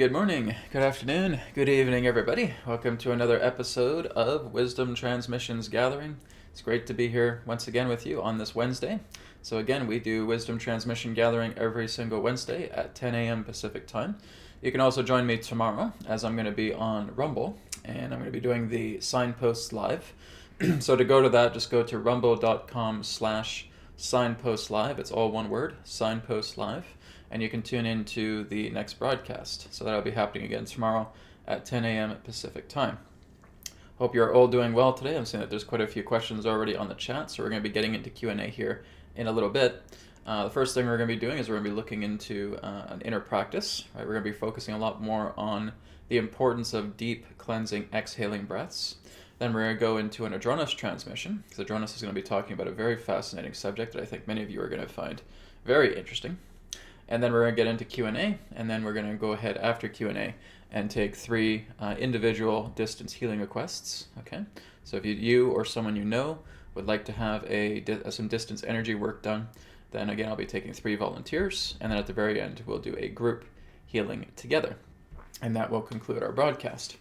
good morning, good afternoon, good evening, everybody. Welcome to another episode of Wisdom Transmissions Gathering. It's great to be here once again with you on this Wednesday. So again, we do Wisdom Transmission Gathering every single Wednesday at 10 a.m. Pacific Time. You can also join me tomorrow as I'm going to be on Rumble and I'm going to be doing the Signposts Live. So to go to that, just go to rumble.com/signpostlive. It's all one word, Signpost Live. And you can tune into the next broadcast. So that'll be happening again tomorrow at 10 a.m. Pacific Time. Hope you're all doing well today. I'm seeing that there's quite a few questions already on the chat, so we're going to be getting into Q&A here in a little bit. The first thing we're going to be doing is we're going to be looking into an inner practice. Right? We're going to be focusing a lot more on the importance of deep, cleansing, exhaling breaths. Then we're going to go into an Adronis transmission, because Adronis is going to be talking about a very fascinating subject that I think many of you are going to find very interesting. And then we're going to get into Q&A, and then we're going to go ahead after Q&A and take 3 individual distance healing requests. Okay, so if you or someone you know would like to have some distance energy work done, then again I'll be taking 3 volunteers, and then at the very end we'll do a group healing together, and that will conclude our broadcast.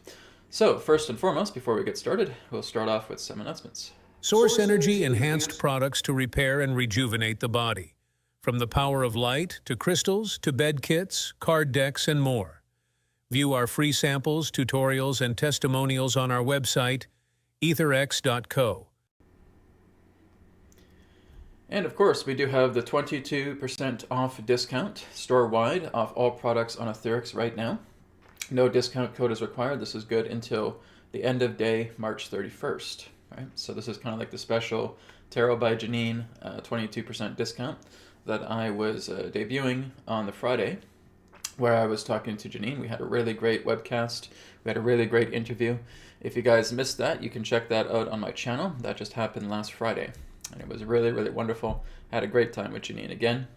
So first and foremost, before we get started, we'll start off with some announcements. Source Energy enhanced products to repair and rejuvenate the body. From the power of light, to crystals, to bed kits, card decks, and more. View our free samples, tutorials, and testimonials on our website, etherx.co. And of course, we do have the 22% off discount store-wide off all products on Etherx right now. No discount code is required. This is good until the end of day, March 31st. Right? So this is kind of like the special Tarot by Janine 22% discount that I was debuting on the Friday, where I was talking to Janine. We had a really great webcast. We had a really great interview. If you guys missed that, you can check that out on my channel. That just happened last Friday, and it was really, really wonderful. I had a great time with Janine again.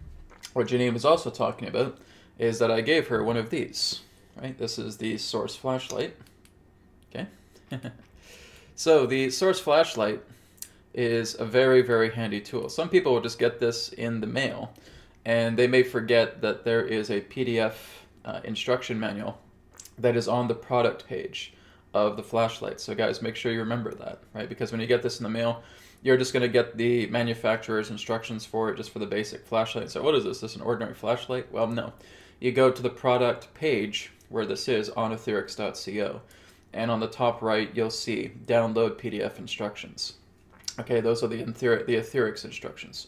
What Janine was also talking about is that I gave her one of these, right? This is the Source flashlight, okay? So the Source flashlight is a very, very handy tool. Some people will just get this in the mail, and they may forget that there is a PDF instruction manual that is on the product page of the flashlight. So guys, make sure you remember that, right? Because when you get this in the mail, you're just going to get the manufacturer's instructions for it, just for the basic flashlight. So what is this? Is this an ordinary flashlight? Well, no. You go to the product page where this is on etherx.co, and on the top right, you'll see download PDF instructions. Okay, those are the Etherix instructions.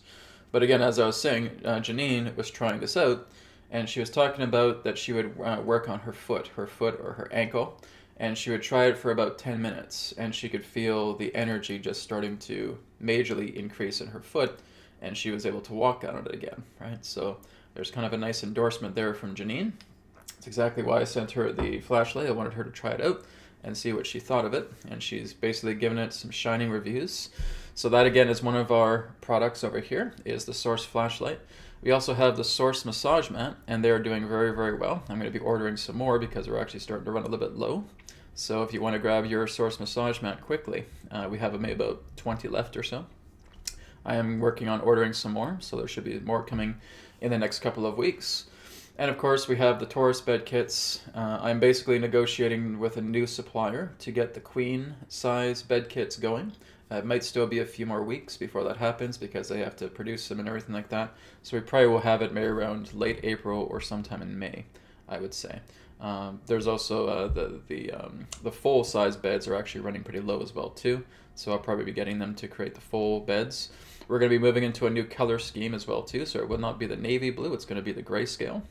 But again, as I was saying, Janine was trying this out, and she was talking about that she would work on her foot or her ankle, and she would try it for about 10 minutes, and she could feel the energy just starting to majorly increase in her foot, and she was able to walk on it again, right? So there's kind of a nice endorsement there from Janine. That's exactly why I sent her the flashlight. I wanted her to try it out and see what she thought of it, and she's basically given it some shining reviews. So that again is one of our products over here, is the Source flashlight. We also have the Source massage mat, and they're doing very, very well. I'm going to be ordering some more because we're actually starting to run a little bit low. So if you want to grab your Source massage mat quickly, we have maybe about 20 left or so. I am working on ordering some more, so there should be more coming in the next couple of weeks. And of course, we have the Taurus bed kits. I'm basically negotiating with a new supplier to get the queen size bed kits going. It might still be a few more weeks before that happens because they have to produce them and everything like that. So we probably will have it maybe around late April or sometime in May, I would say. There's also the full size beds are actually running pretty low as well too. So I'll probably be getting them to create the full beds. We're going to be moving into a new color scheme as well too. So it will not be the navy blue, it's going to be the grayscale.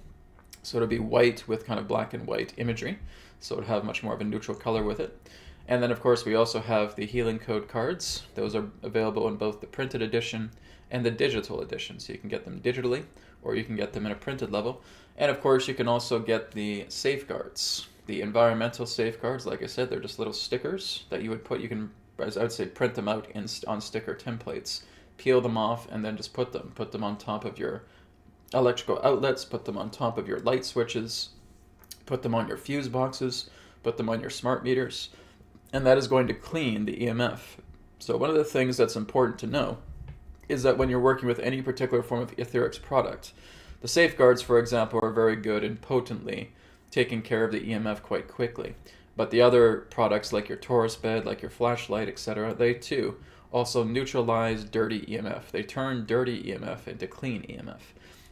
So it'll be white with kind of black and white imagery. So it'll have much more of a neutral color with it. And then of course we also have the healing code cards. Those are available in both the printed edition and the digital edition. So you can get them digitally or you can get them in a printed level. And of course you can also get the safeguards. The environmental safeguards, like I said, they're just little stickers that you would put, you can, as I would say, print them out on sticker templates, peel them off, and then just put them on top of your electrical outlets, put them on top of your light switches, put them on your fuse boxes, put them on your smart meters, and that is going to clean the EMF. So one of the things that's important to know is that when you're working with any particular form of Etherix product, the safeguards, for example, are very good and potently taking care of the EMF quite quickly. But the other products like your Taurus bed, like your flashlight, etc., they too also neutralize dirty EMF. They turn dirty EMF into clean EMF.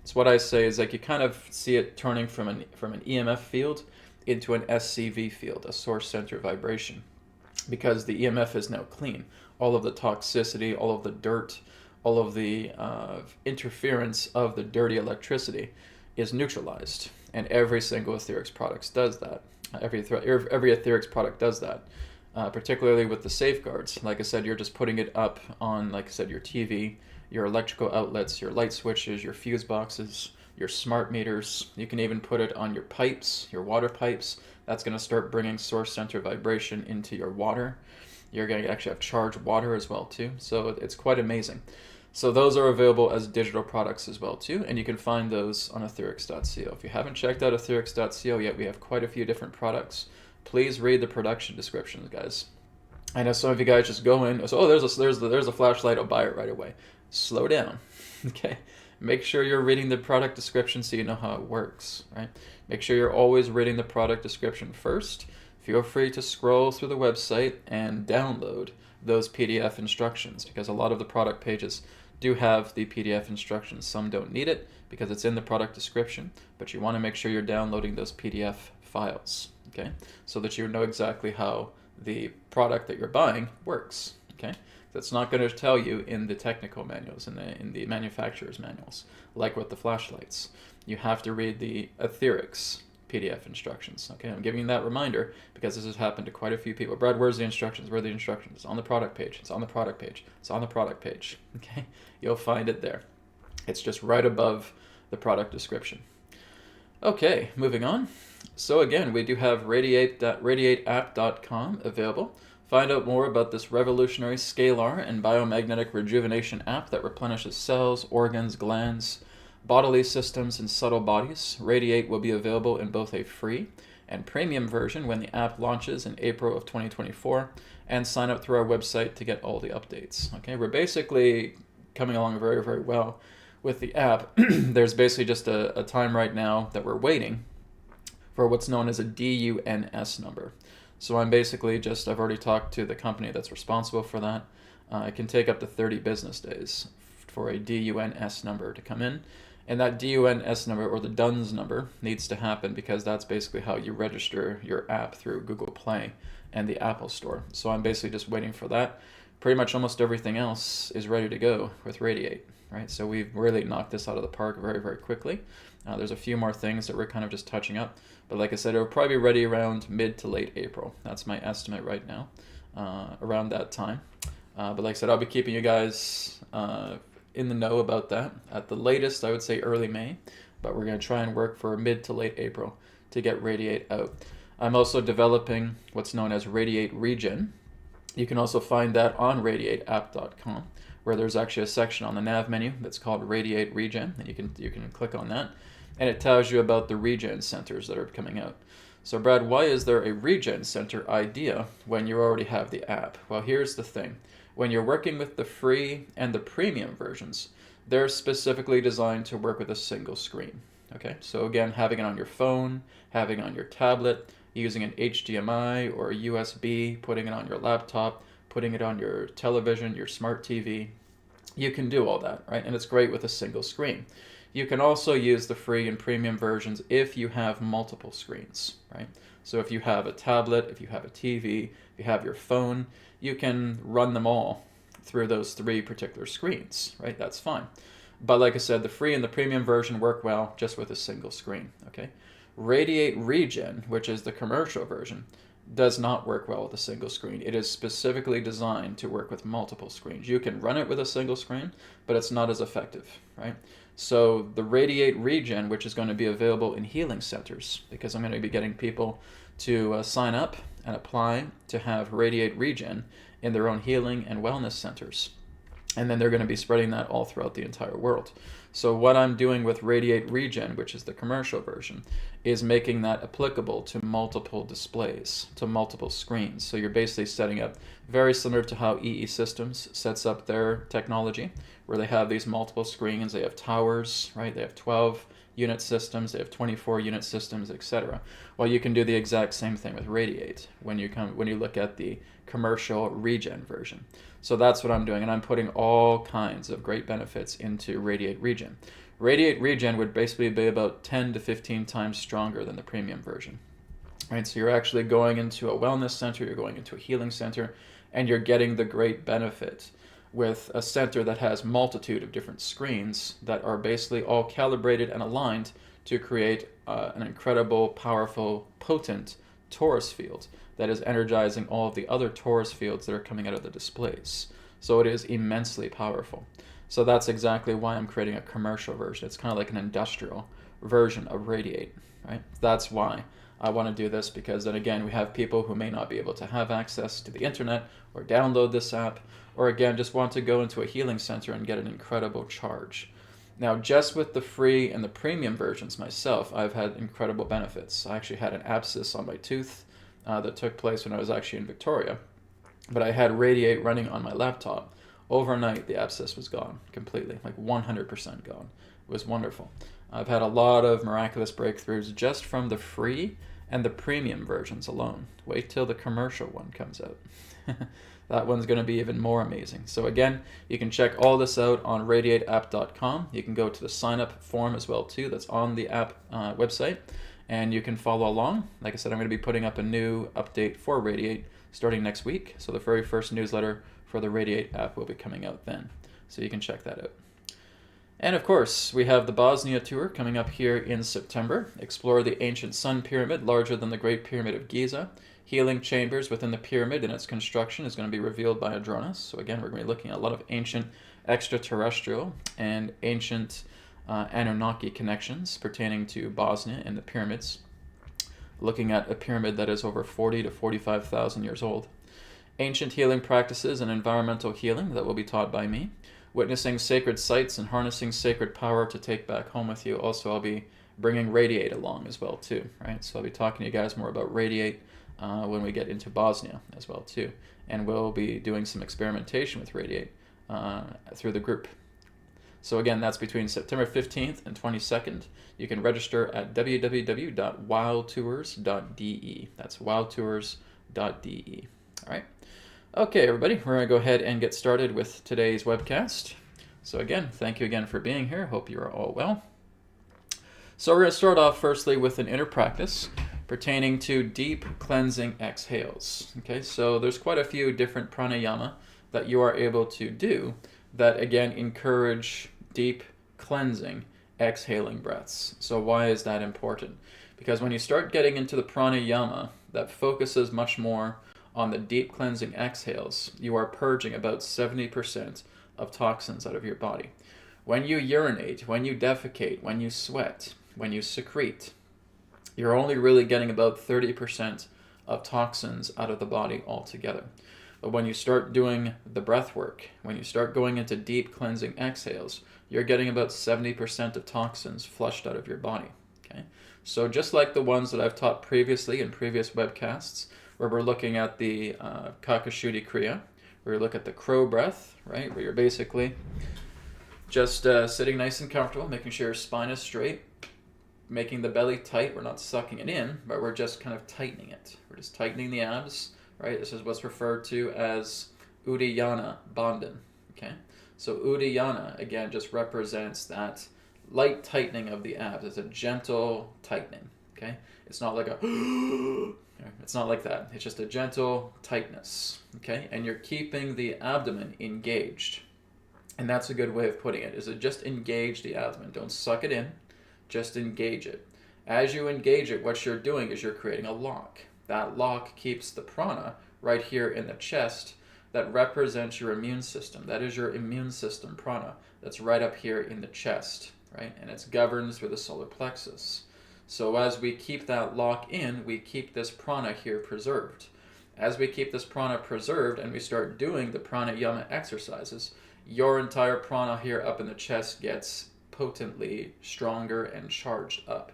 So what I say is like you kind of see it turning from an EMF field into an SCV field, a source center vibration, because the EMF is now clean. All of the toxicity, all of the dirt, all of the interference of the dirty electricity is neutralized, and every single Etherics product does that. Every Etherics product does that, particularly with the safeguards. Like I said, you're just putting it up on, like I said, your TV, your electrical outlets, your light switches, your fuse boxes, your smart meters. You can even put it on your pipes, your water pipes. That's going to start bringing source center vibration into your water. You're going to actually have charged water as well too. So it's quite amazing. So those are available as digital products as well too, and you can find those on etherics.co. If you haven't checked out etherics.co yet, we have quite a few different products. Please read the production descriptions, guys. I know some of you guys just go in, so, oh, there's a flashlight, I'll buy it right away. Slow down, okay? Make sure you're reading the product description so you know how it works, right? Make sure you're always reading the product description first. Feel free to scroll through the website and download those PDF instructions, because a lot of the product pages do have the PDF instructions. Some don't need it because it's in the product description, but you want to make sure you're downloading those PDF files, okay? So that you know exactly how the product that you're buying works, okay? That's not going to tell you in the technical manuals, in the manufacturer's manuals, like with the flashlights. You have to read the Etherics PDF instructions, okay? I'm giving you that reminder because this has happened to quite a few people. Brad, where's the instructions? Where are the instructions? It's on the product page. It's on the product page. It's on the product page, okay? You'll find it there. It's just right above the product description. Okay, moving on. So again, we do have radiateapp.com available. Find out more about this revolutionary scalar and biomagnetic rejuvenation app that replenishes cells, organs, glands, bodily systems, and subtle bodies. Radiate will be available in both a free and premium version when the app launches in April of 2024, and sign up through our website to get all the updates. Okay, we're basically coming along very, very well with the app. There's basically just a time right now that we're waiting for what's known as a DUNS number. So I'm basically just, I've already talked to the company that's responsible for that. It can take up to 30 business days for a DUNS number to come in. And that DUNS number, or the DUNS number, needs to happen because that's basically how you register your app through Google Play and the Apple Store. So I'm basically just waiting for that. Pretty much almost everything else is ready to go with Radiate, right? So we've really knocked this out of the park very, very quickly. There's a few more things that we're kind of just touching up. But like I said, it'll probably be ready around mid to late April. That's my estimate right now, around that time. But like I said, I'll be keeping you guys in the know about that. At the latest, I would say early May, but we're going to try and work for mid to late April to get Radiate out. I'm also developing what's known as Radiate Regen. You can also find that on radiateapp.com, where there's actually a section on the nav menu that's called Radiate Regen, and you can click on that, and it tells you about the regen centers that are coming out. So Brad, why is there a regen center idea when you already have the app? Well, here's the thing. When you're working with the free and the premium versions, they're specifically designed to work with a single screen. Okay, so again, having it on your phone, having it on your tablet, using an HDMI or a USB, putting it on your laptop, putting it on your television, your smart TV, you can do all that, right? And it's great with a single screen. You can also use the free and premium versions if you have multiple screens, right? So if you have a tablet, if you have a TV, if you have your phone, you can run them all through those three particular screens, right? That's fine. But like I said, the free and the premium version work well just with a single screen, okay? Radiate Regen, which is the commercial version, does not work well with a single screen. It is specifically designed to work with multiple screens. You can run it with a single screen, but it's not as effective, right? So the Radiate Regen, which is going to be available in healing centers, because I'm going to be getting people to sign up and apply to have Radiate Regen in their own healing and wellness centers. And then they're going to be spreading that all throughout the entire world. So what I'm doing with Radiate Regen, which is the commercial version, is making that applicable to multiple displays, to multiple screens. So you're basically setting up very similar to how EE Systems sets up their technology, where they have these multiple screens. They have towers, right? They have 12 unit systems, they have 24 unit systems, etc. Well, you can do the exact same thing with Radiate when you look at the commercial regen version. So that's what I'm doing, and I'm putting all kinds of great benefits into Radiate Regen. Radiate Regen would basically be about 10 to 15 times stronger than the premium version. Right? So you're actually going into a wellness center, you're going into a healing center, and you're getting the great benefit with a center that has multitude of different screens that are basically all calibrated and aligned to create an incredible, powerful, potent torus field that is energizing all of the other torus fields that are coming out of the displays. So it is immensely powerful. So that's exactly why I'm creating a commercial version. It's kind of like an industrial version of Radiate, right? That's why I want to do this, because then again, we have people who may not be able to have access to the internet or download this app, or again, just want to go into a healing center and get an incredible charge. Now, just with the free and the premium versions myself, I've had incredible benefits. I actually had an abscess on my tooth that took place when I was actually in Victoria, but I had Radiate running on my laptop. Overnight, the abscess was gone completely, like 100% gone. It was wonderful. I've had a lot of miraculous breakthroughs just from the free and the premium versions alone. Wait till the commercial one comes out. That one's going to be even more amazing. So again, you can check all this out on radiateapp.com. You can go to the sign up form as well too. That's on the app website, and you can follow along. Like I said, I'm going to be putting up a new update for Radiate starting next week. So the very first newsletter for the Radiate app will be coming out then. So you can check that out. And of course, we have the Bosnia tour coming up here in September. Explore the ancient sun pyramid, larger than the Great Pyramid of Giza. Healing chambers within the pyramid and its construction is going to be revealed by Adronis. So again, we're going to be looking at a lot of ancient extraterrestrial and ancient Anunnaki connections pertaining to Bosnia and the pyramids. Looking at a pyramid that is over 40 to 45,000 years old. Ancient healing practices and environmental healing that will be taught by me. Witnessing sacred sites and harnessing sacred power to take back home with you. Also, I'll be bringing Radiate along as well too, right? So I'll be talking to you guys more about Radiate when we get into Bosnia as well too. And we'll be doing some experimentation with Radiate through the group. So again, that's between September 15th and 22nd. You can register at www.wildtours.de. That's wildtours.de. All right. Okay, everybody, we're going to go ahead and get started with today's webcast. So again, thank you again for being here. Hope you are all well. So we're going to start off firstly with an inner practice pertaining to deep cleansing exhales. Okay, so there's quite a few different pranayama that you are able to do that again encourage deep cleansing exhaling breaths. So why is that important? Because when you start getting into the pranayama that focuses much more on the deep cleansing exhales, you are purging about 70% of toxins out of your body. When you urinate, when you defecate, when you sweat, when you secrete, you're only really getting about 30% of toxins out of the body altogether. But when you start doing the breath work, when you start going into deep cleansing exhales, you're getting about 70% of toxins flushed out of your body. Okay? So just like the ones that I've taught previously in previous webcasts, where we're looking at the Kakashuddhi Kriya, where you look at the crow breath, right? Where you're basically just sitting nice and comfortable, making sure your spine is straight, making the belly tight. We're not sucking it in, but we're just kind of tightening it. We're just tightening the abs, right? This is what's referred to as Uddiyana Bandhan, okay? So Uddiyana, again, just represents that light tightening of the abs. It's a gentle tightening, okay? It's not like a... It's not like that. It's just a gentle tightness, okay? And you're keeping the abdomen engaged. And that's a good way of putting it, is to just engage the abdomen. Don't suck it in, just engage it. As you engage it, what you're doing is you're creating a lock. That lock keeps the prana right here in the chest that represents your immune system. That is your immune system prana. That's right up here in the chest, right? And it's governed through the solar plexus. So as we keep that lock in, we keep this prana here preserved. As we keep this prana preserved and we start doing the pranayama exercises, your entire prana here up in the chest gets potently stronger and charged up.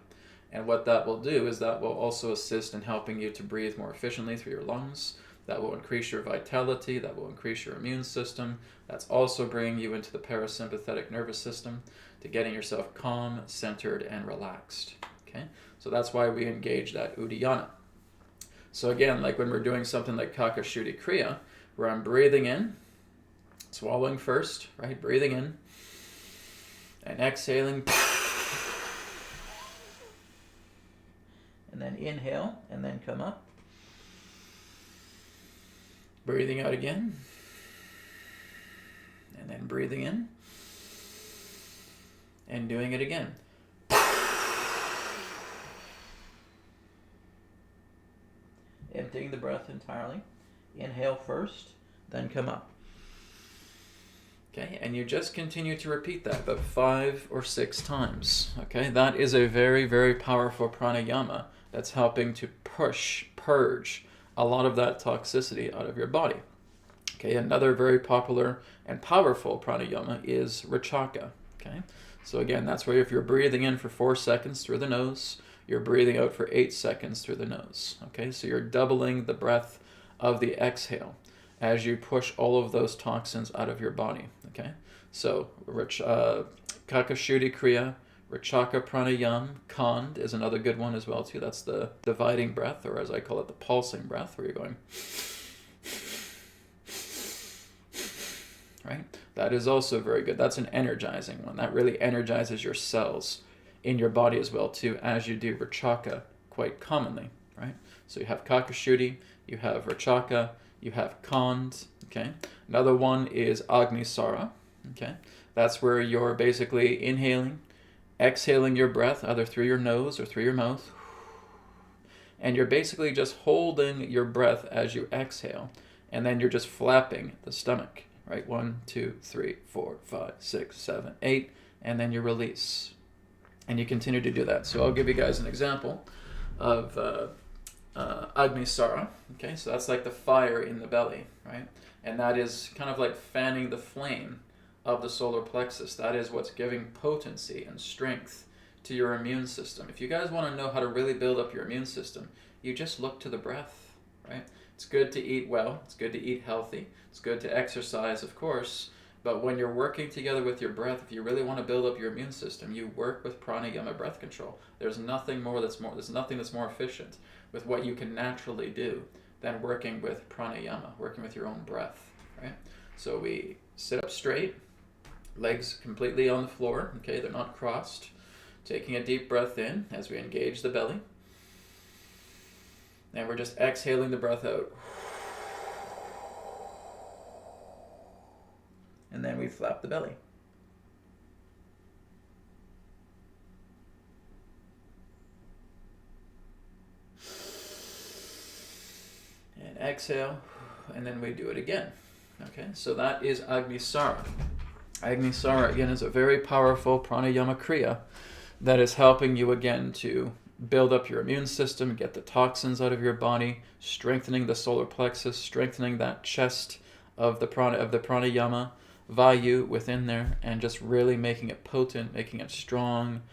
And what that will do is that will also assist in helping you to breathe more efficiently through your lungs. That will increase your vitality. That will increase your immune system. That's also bringing you into the parasympathetic nervous system to getting yourself calm, centered, and relaxed. Okay, so that's why we engage that Uddiyana. So again, like when we're doing something like Kakashuddhi Kriya, where I'm breathing in, swallowing first, right? Breathing in, and exhaling. And then inhale, and then come up. Breathing out again. And then breathing in. And doing it again. Emptying the breath entirely. Inhale first, then come up. Okay, and you just continue to repeat that about 5 or 6 times. Okay, that is a very, very powerful pranayama that's helping to purge a lot of that toxicity out of your body. Okay, another very popular and powerful pranayama is Rachaka. Okay, so again, that's where if you're breathing in for 4 seconds through the nose, you're breathing out for 8 seconds through the nose. Okay, so you're doubling the breath of the exhale as you push all of those toxins out of your body. Okay, so Kakashuddhi Kriya, Rachaka Pranayam, Kand is another good one as well too. That's the dividing breath, or as I call it, the pulsing breath, where you're going, right? That is also very good. That's an energizing one. That really energizes your cells in your body as well too, as you do Rachaka quite commonly, right? So you have Kakashuddhi, you have Rachaka, you have Kand, okay? Another one is Agnisara, okay? That's where you're basically inhaling, exhaling your breath either through your nose or through your mouth, and you're basically just holding your breath as you exhale, and then you're just flapping the stomach, right? 1, 2, 3, 4, 5, 6, 7, 8, and then you release. And you continue to do that. So I'll give you guys an example of Agnisara. Okay, so that's like the fire in the belly, right? And that is kind of like fanning the flame of the solar plexus. That is what's giving potency and strength to your immune system. If you guys want to know how to really build up your immune system, you just look to the breath, right? It's good to eat well. It's good to eat healthy. It's good to exercise, of course. But when you're working together with your breath, if you really want to build up your immune system, you work with pranayama breath control. There's nothing that's more efficient with what you can naturally do than working with pranayama, working with your own breath, right? So we sit up straight, legs completely on the floor, okay, they're not crossed. Taking a deep breath in as we engage the belly. And we're just exhaling the breath out. And then we flap the belly. And exhale, and then we do it again. Okay, so that is Agnisara. Agnisara, again, is a very powerful pranayama kriya that is helping you, again, to build up your immune system, get the toxins out of your body, strengthening the solar plexus, strengthening that chest of the pranayama, vayu within there, and just really making it potent, making it strong,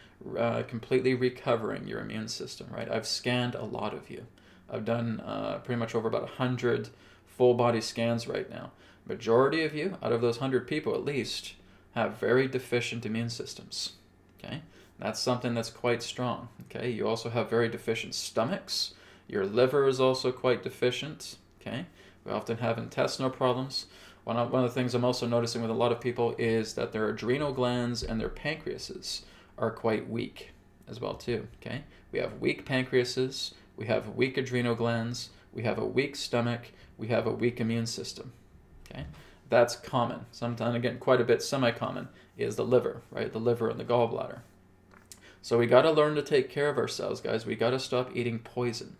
completely recovering your immune system, right? I've scanned a lot of you. I've done pretty much over about 100 full body scans right now. Majority of you, out of those 100 people at least, have very deficient immune systems, okay? That's something that's quite strong, okay? You also have very deficient stomachs. Your liver is also quite deficient, okay? We often have intestinal problems. One of the things I'm also noticing with a lot of people is that their adrenal glands and their pancreases are quite weak as well too, okay? We have weak pancreases, we have weak adrenal glands, we have a weak stomach, we have a weak immune system, okay? That's common. Sometimes, again, quite a bit semi-common is the liver, right? The liver and the gallbladder. So we got to learn to take care of ourselves, guys. We got to stop eating poison,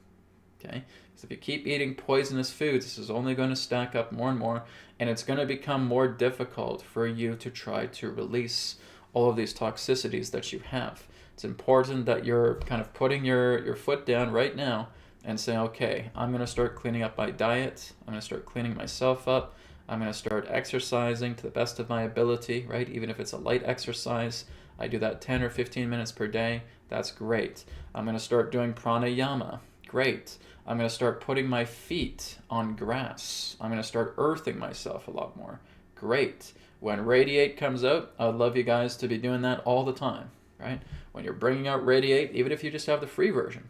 okay? Because if you keep eating poisonous foods, this is only going to stack up more and more, and it's going to become more difficult for you to try to release all of these toxicities that you have. It's important that you're kind of putting your foot down right now and saying, okay, I'm going to start cleaning up my diet. I'm going to start cleaning myself up. I'm going to start exercising to the best of my ability, right? Even if it's a light exercise, I do that 10 or 15 minutes per day. That's great. I'm going to start doing pranayama. Great. I'm going to start putting my feet on grass. I'm going to start earthing myself a lot more. Great. When Radiate comes out, I'd love you guys to be doing that all the time, right? When you're bringing out Radiate, even if you just have the free version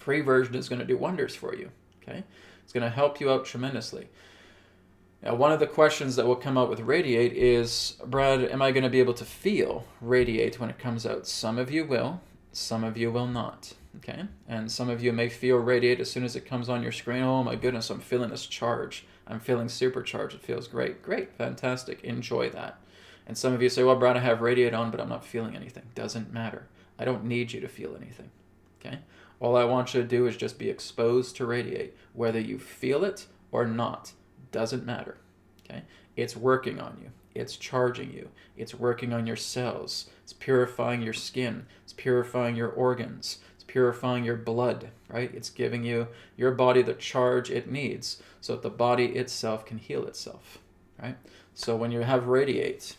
is going to do wonders for you, okay? It's going to help you out tremendously. Now, one of the questions that will come out with Radiate is, Brad, am I going to be able to feel Radiate when it comes out? Some of you will, some of you will not, okay? And some of you may feel Radiate as soon as it comes on your screen. Oh my goodness, I'm feeling this charge. I'm feeling supercharged. It feels great. Great, fantastic. Enjoy that. And some of you say, well, Brad, I have Radiate on, but I'm not feeling anything. Doesn't matter. I don't need you to feel anything, okay? All I want you to do is just be exposed to Radiate, whether you feel it or not. Doesn't matter, okay? It's working on you. It's charging you. It's working on your cells. It's purifying your skin. It's purifying your organs. It's purifying your blood, right? It's giving you your body the charge it needs so that the body itself can heal itself, right? So when you have Radiate,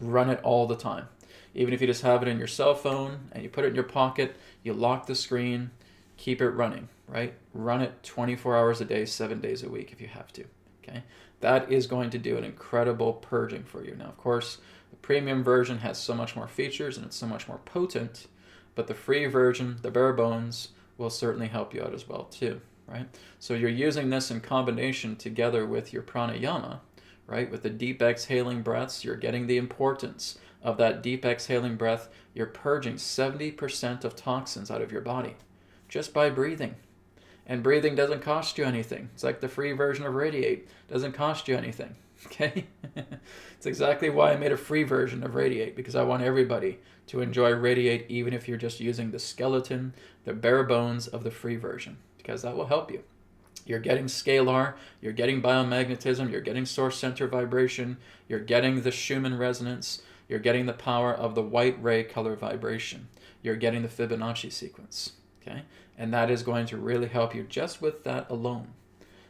run it all the time. Even if you just have it in your cell phone and you put it in your pocket, you lock the screen, keep it running, right? Run it 24 hours a day, 7 days a week if you have to, okay? That is going to do an incredible purging for you. Now, of course, the premium version has so much more features and it's so much more potent, but the free version, the bare bones, will certainly help you out as well too, right? So you're using this in combination together with your pranayama, right? With the deep exhaling breaths, you're getting the importance of that deep exhaling breath. You're purging 70% of toxins out of your body just by breathing. And breathing doesn't cost you anything. It's like the free version of Radiate. Doesn't cost you anything, okay? It's exactly why I made a free version of Radiate, because I want everybody to enjoy Radiate even if you're just using the skeleton, the bare bones of the free version, because that will help you. You're getting scalar, you're getting biomagnetism, you're getting source center vibration, you're getting the Schumann resonance, you're getting the power of the white ray color vibration, you're getting the Fibonacci sequence, okay? And that is going to really help you just with that alone.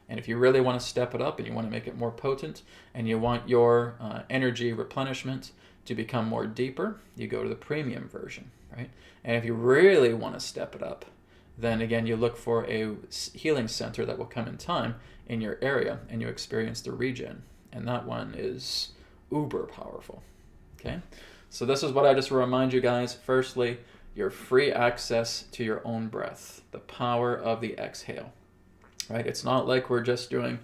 And if you really want to step it up and you want to make it more potent and you want your energy replenishment to become more deeper, you go to the premium version, right? And if you really want to step it up, then again, you look for a healing center that will come in time in your area and you experience the regen. And that one is uber powerful, okay? So this is what I just remind you guys. Firstly, your free access to your own breath, the power of the exhale, right? It's not like we're just doing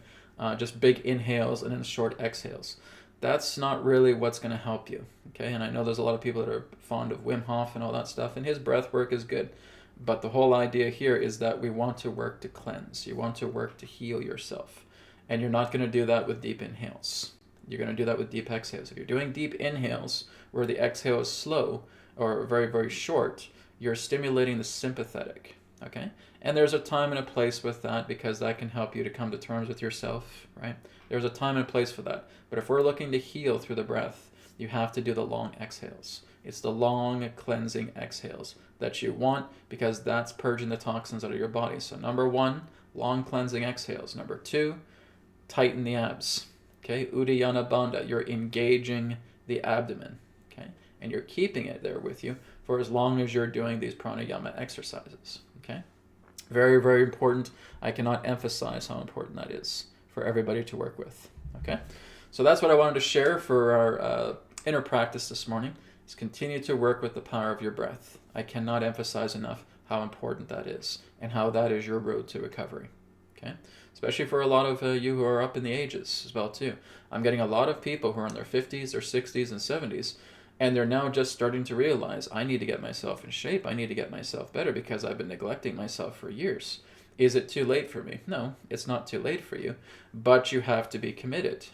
just big inhales and then short exhales. That's not really what's going to help you, okay? And I know there's a lot of people that are fond of Wim Hof and all that stuff, and his breath work is good. But the whole idea here is that we want to work to cleanse. You want to work to heal yourself. And you're not going to do that with deep inhales. You're going to do that with deep exhales. If you're doing deep inhales where the exhale is slow or very, very short, you're stimulating the sympathetic, okay? And there's a time and a place with that because that can help you to come to terms with yourself, right? There's a time and place for that. But if we're looking to heal through the breath, you have to do the long exhales. It's the long cleansing exhales that you want because that's purging the toxins out of your body. So number one, long cleansing exhales. Number two, tighten the abs. Okay, Uddiyana Bandha, you're engaging the abdomen. Okay, and you're keeping it there with you for as long as you're doing these pranayama exercises. Okay, very, very important. I cannot emphasize how important that is for everybody to work with. Okay, so that's what I wanted to share for our inner practice this morning. Is continue to work with the power of your breath. I cannot emphasize enough how important that is and how that is your road to recovery. Okay, especially for a lot of you who are up in the ages as well too. I'm getting a lot of people who are in their 50s or 60s and 70s, and they're now just starting to realize, I need to get myself in shape. I need to get myself better because I've been neglecting myself for years. Is it too late for me? No, it's not too late for you, but you have to be committed.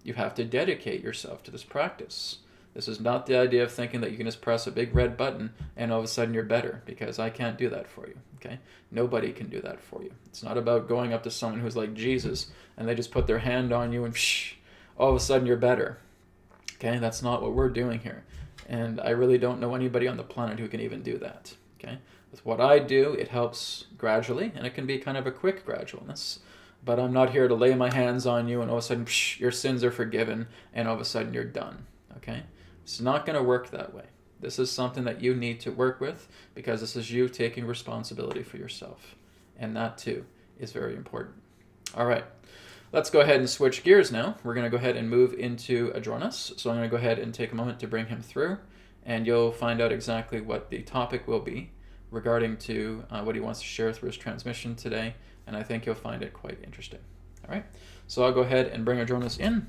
You have to dedicate yourself to this practice. This is not the idea of thinking that you can just press a big red button and all of a sudden you're better, because I can't do that for you, okay? Nobody can do that for you. It's not about going up to someone who's like Jesus and they just put their hand on you and all of a sudden you're better, okay? That's not what we're doing here. And I really don't know anybody on the planet who can even do that, okay? With what I do, it helps gradually, and it can be kind of a quick gradualness. But I'm not here to lay my hands on you and all of a sudden your sins are forgiven and all of a sudden you're done, okay? It's not going to work that way. This is something that you need to work with because this is you taking responsibility for yourself. and that too is very important. All right, let's go ahead and switch gears now. We're going to go ahead and move into Adronis. So I'm going to go ahead and take a moment to bring him through, and you'll find out exactly what the topic will be regarding to what he wants to share through his transmission today, and I think you'll find it quite interesting. All right, so I'll go ahead and bring Adronis in,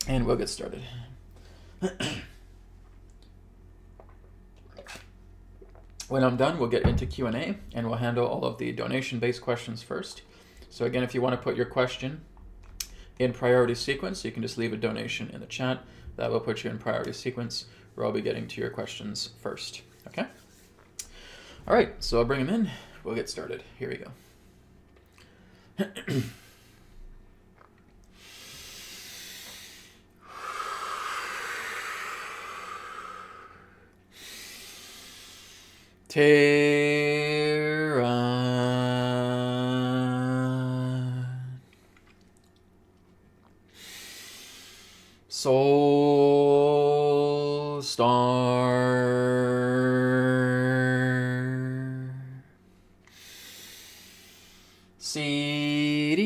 and we'll get started. When I'm done, we'll get into Q&A, and we'll handle all of the donation-based questions first. So again, if you want to put your question in priority sequence, you can just leave a donation in the chat. That will put you in priority sequence, where I'll be getting to your questions first. Okay? All right, so I'll bring him in. We'll get started. Here we go. Tehran, Soul Star, Sirius,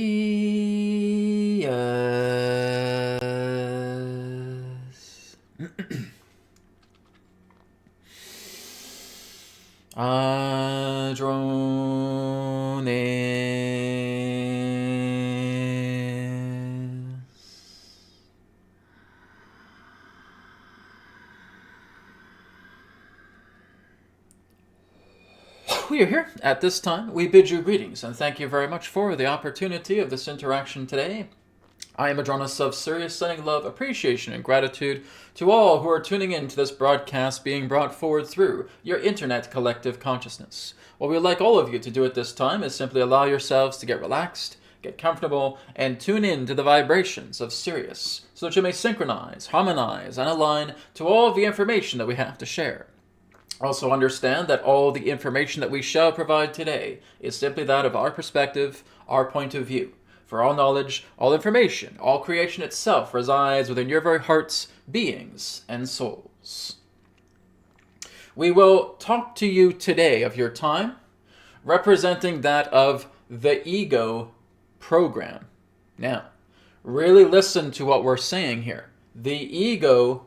Adronis, we are here at this time. We bid you greetings and thank you very much for the opportunity of this interaction today. I am Adronis of Sirius, sending love, appreciation, and gratitude to all who are tuning in to this broadcast being brought forward through your internet collective consciousness. What we'd like all of you to do at this time is simply allow yourselves to get relaxed, get comfortable, and tune in to the vibrations of Sirius so that you may synchronize, harmonize, and align to all of the information that we have to share. Also understand that all the information that we shall provide today is simply that of our perspective, our point of view. For all knowledge, all information, all creation itself resides within your very hearts, beings, and souls. We will talk to you today of your time, representing that of the ego program. Now, really listen to what we're saying here. The ego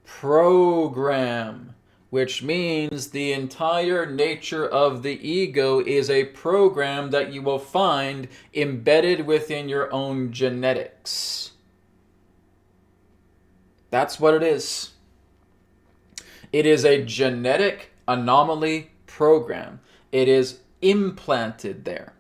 program, which means the entire nature of the ego is a program that you will find embedded within your own genetics. That's what it is. It is a genetic anomaly program. It is implanted there.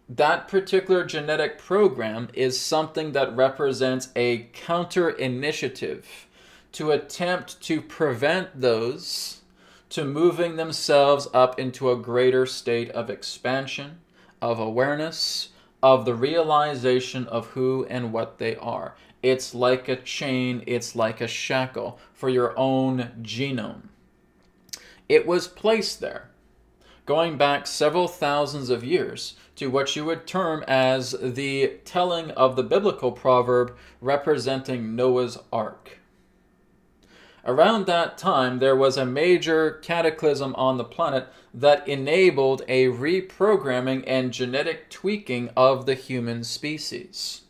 That particular genetic program is something that represents a counter initiative to attempt to prevent those to moving themselves up into a greater state of expansion, of awareness, of the realization of who and what they are. It's like a chain, it's like a shackle for your own genome. It was placed there, going back several thousands of years, to what you would term as the telling of the biblical proverb representing Noah's Ark. Around that time, there was a major cataclysm on the planet that enabled a reprogramming and genetic tweaking of the human species,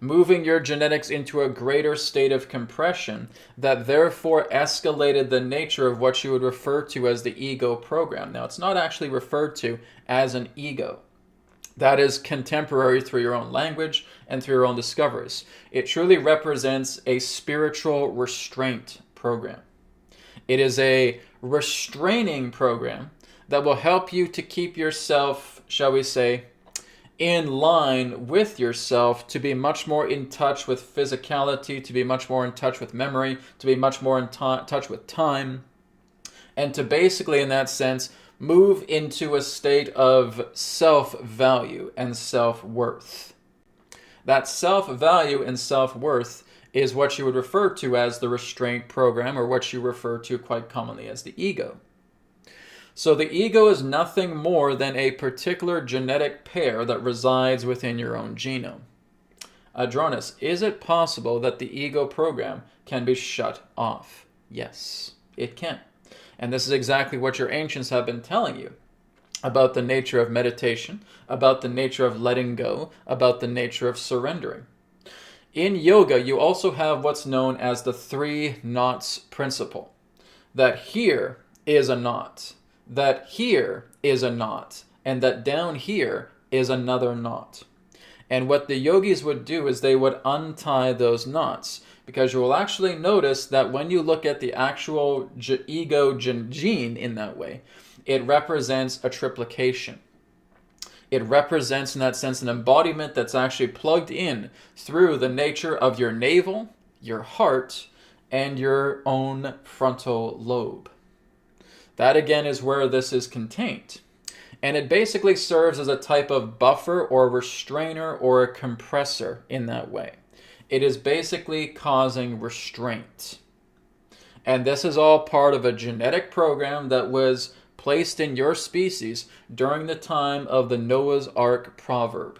moving your genetics into a greater state of compression that therefore escalated the nature of what you would refer to as the ego program. Now, it's not actually referred to as an ego. That is contemporary through your own language and through your own discoveries. It truly represents a spiritual restraint program. It is a restraining program that will help you to keep yourself, shall we say, in line with yourself, to be much more in touch with physicality, to be much more in touch with memory, to be much more in touch with time, and to basically, in that sense, move into a state of self-value and self-worth. That self-value and self-worth is what you would refer to as the restraint program, or what you refer to quite commonly as the ego. So the ego is nothing more than a particular genetic pair that resides within your own genome. Adronis, is it possible that the ego program can be shut off? Yes, it can. And this is exactly what your ancients have been telling you. about the nature of meditation, about the nature of letting go, about the nature of surrendering. In yoga, you also have what's known as the 3 knots principle. That here is a knot, that here is a knot, and that down here is another knot. And what the yogis would do is they would untie those knots, because you will actually notice that when you look at the actual ego gene in that way, it represents a triplication. It represents, in that sense, an embodiment that's actually plugged in through the nature of your navel, your heart, and your own frontal lobe. That, again, is where this is contained. And it basically serves as a type of buffer or restrainer or a compressor in that way. It is basically causing restraint. And this is all part of a genetic program that was placed in your species during the time of the Noah's Ark proverb,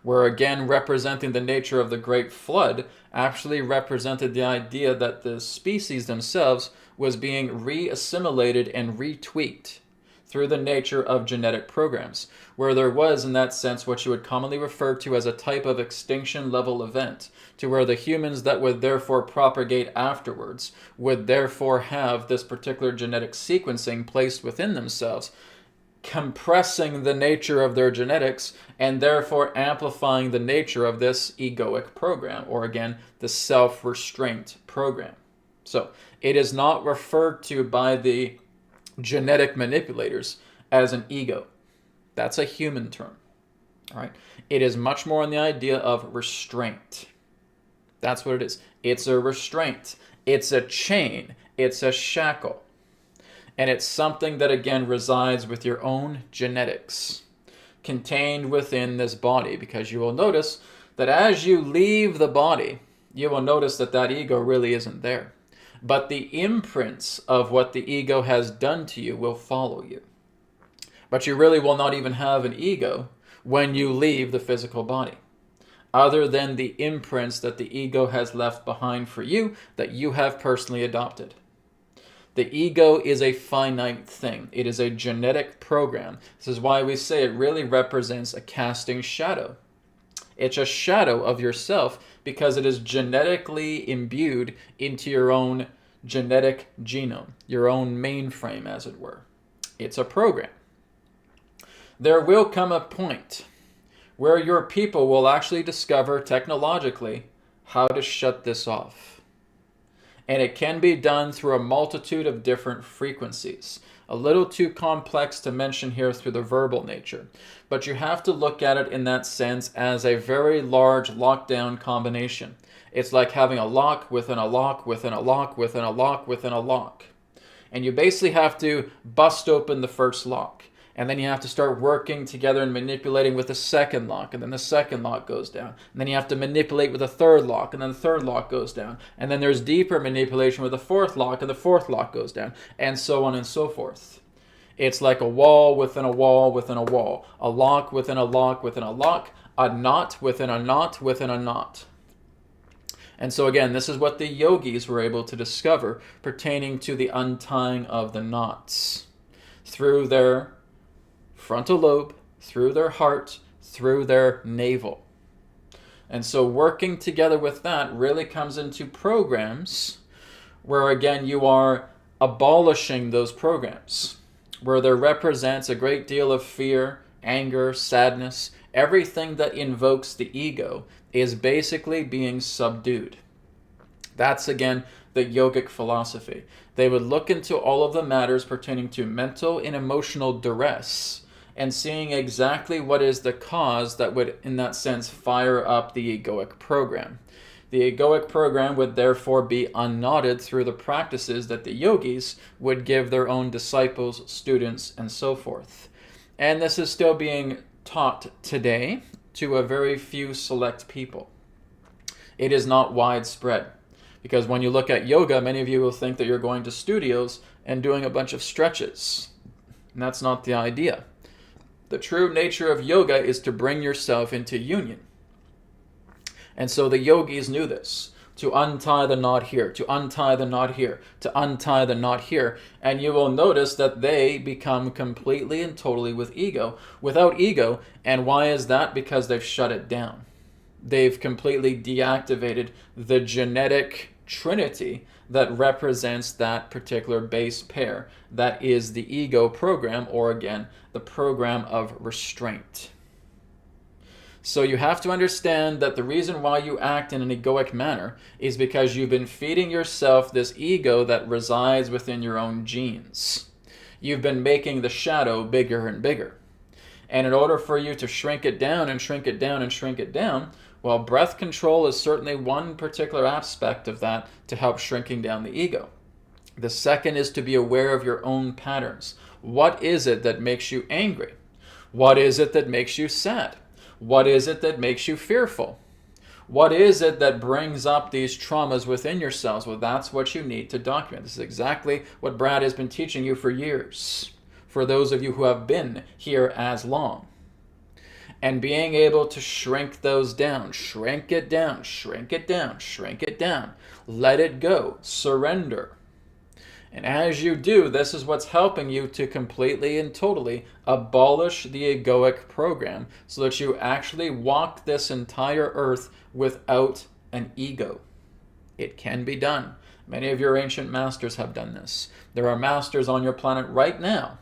where, again, representing the nature of the great flood, actually represented the idea that the species themselves was being re-assimilated and retweaked through the nature of genetic programs, where there was, in that sense, what you would commonly refer to as a type of extinction level event, to where the humans that would therefore propagate afterwards would therefore have this particular genetic sequencing placed within themselves, compressing the nature of their genetics and therefore amplifying the nature of this egoic program, or again, the self-restraint program. So it is not referred to by the genetic manipulators as an ego. That's a human term. All right. It is much more in the idea of restraint. That's what it is. It's a restraint. It's a chain. It's a shackle. And it's something that, again, resides with your own genetics, contained within this body, because you will notice that as you leave the body, you will notice that that ego really isn't there. But the imprints of what the ego has done to you will follow you. But you really will not even have an ego when you leave the physical body, other than the imprints that the ego has left behind for you that you have personally adopted. The ego is a finite thing. It is a genetic program. This is why we say it really represents a casting shadow. It's a shadow of yourself because it is genetically imbued into your own genetic genome, your own mainframe, as it were. It's a program. There will come a point where your people will actually discover technologically how to shut this off. And it can be done through a multitude of different frequencies. A little too complex to mention here through the verbal nature, but you have to look at it in that sense as a very large lockdown combination. It's like having a lock within a lock within a lock within a lock within a lock. And you basically have to bust open the first lock. And then you have to start working together and manipulating with the second lock, and then the second lock goes down. And then you have to manipulate with the third lock, and then the third lock goes down. And then there's deeper manipulation with the fourth lock, and the fourth lock goes down, and so on and so forth. It's like a wall within a wall within a wall, a lock within a lock within a lock, a knot within a knot within a knot. And so again, this is what the yogis were able to discover pertaining to the untying of the knots through their frontal lobe, through their heart, through their navel. And so working together with that really comes into programs where, again, you are abolishing those programs, where there represents a great deal of fear, anger, sadness. Everything that invokes the ego is basically being subdued. That's, again, the yogic philosophy. They would look into all of the matters pertaining to mental and emotional duress and seeing exactly what is the cause that would, in that sense, fire up the egoic program. The egoic program would therefore be unknotted through the practices that the yogis would give their own disciples, students, and so forth. And this is still being taught today to a very few select people. It is not widespread. Because when you look at yoga, many of you will think that you're going to studios and doing a bunch of stretches. And that's not the idea. The true nature of yoga is to bring yourself into union. And so the yogis knew this. to untie the knot here, to untie the knot here, to untie the knot here. And you will notice that they become completely and totally without ego. And why is that? Because they've shut it down. They've completely deactivated the genetic trinity that represents that particular base pair. That is the ego program, or again, the program of restraint. So you have to understand that the reason why you act in an egoic manner is because you've been feeding yourself this ego that resides within your own genes. You've been making the shadow bigger and bigger. And in order for you to shrink it down and shrink it down and shrink it down, well, breath control is certainly one particular aspect of that to help shrinking down the ego. The second is to be aware of your own patterns. What is it that makes you angry? What is it that makes you sad? What is it that makes you fearful? What is it that brings up these traumas within yourselves? Well, that's what you need to document. This is exactly what Brad has been teaching you for years, for those of you who have been here as long. And being able to shrink those down, shrink it down, shrink it down, shrink it down, let it go, surrender. And as you do, this is what's helping you to completely and totally abolish the egoic program so that you actually walk this entire earth without an ego. It can be done. Many of your ancient masters have done this. There are masters on your planet right now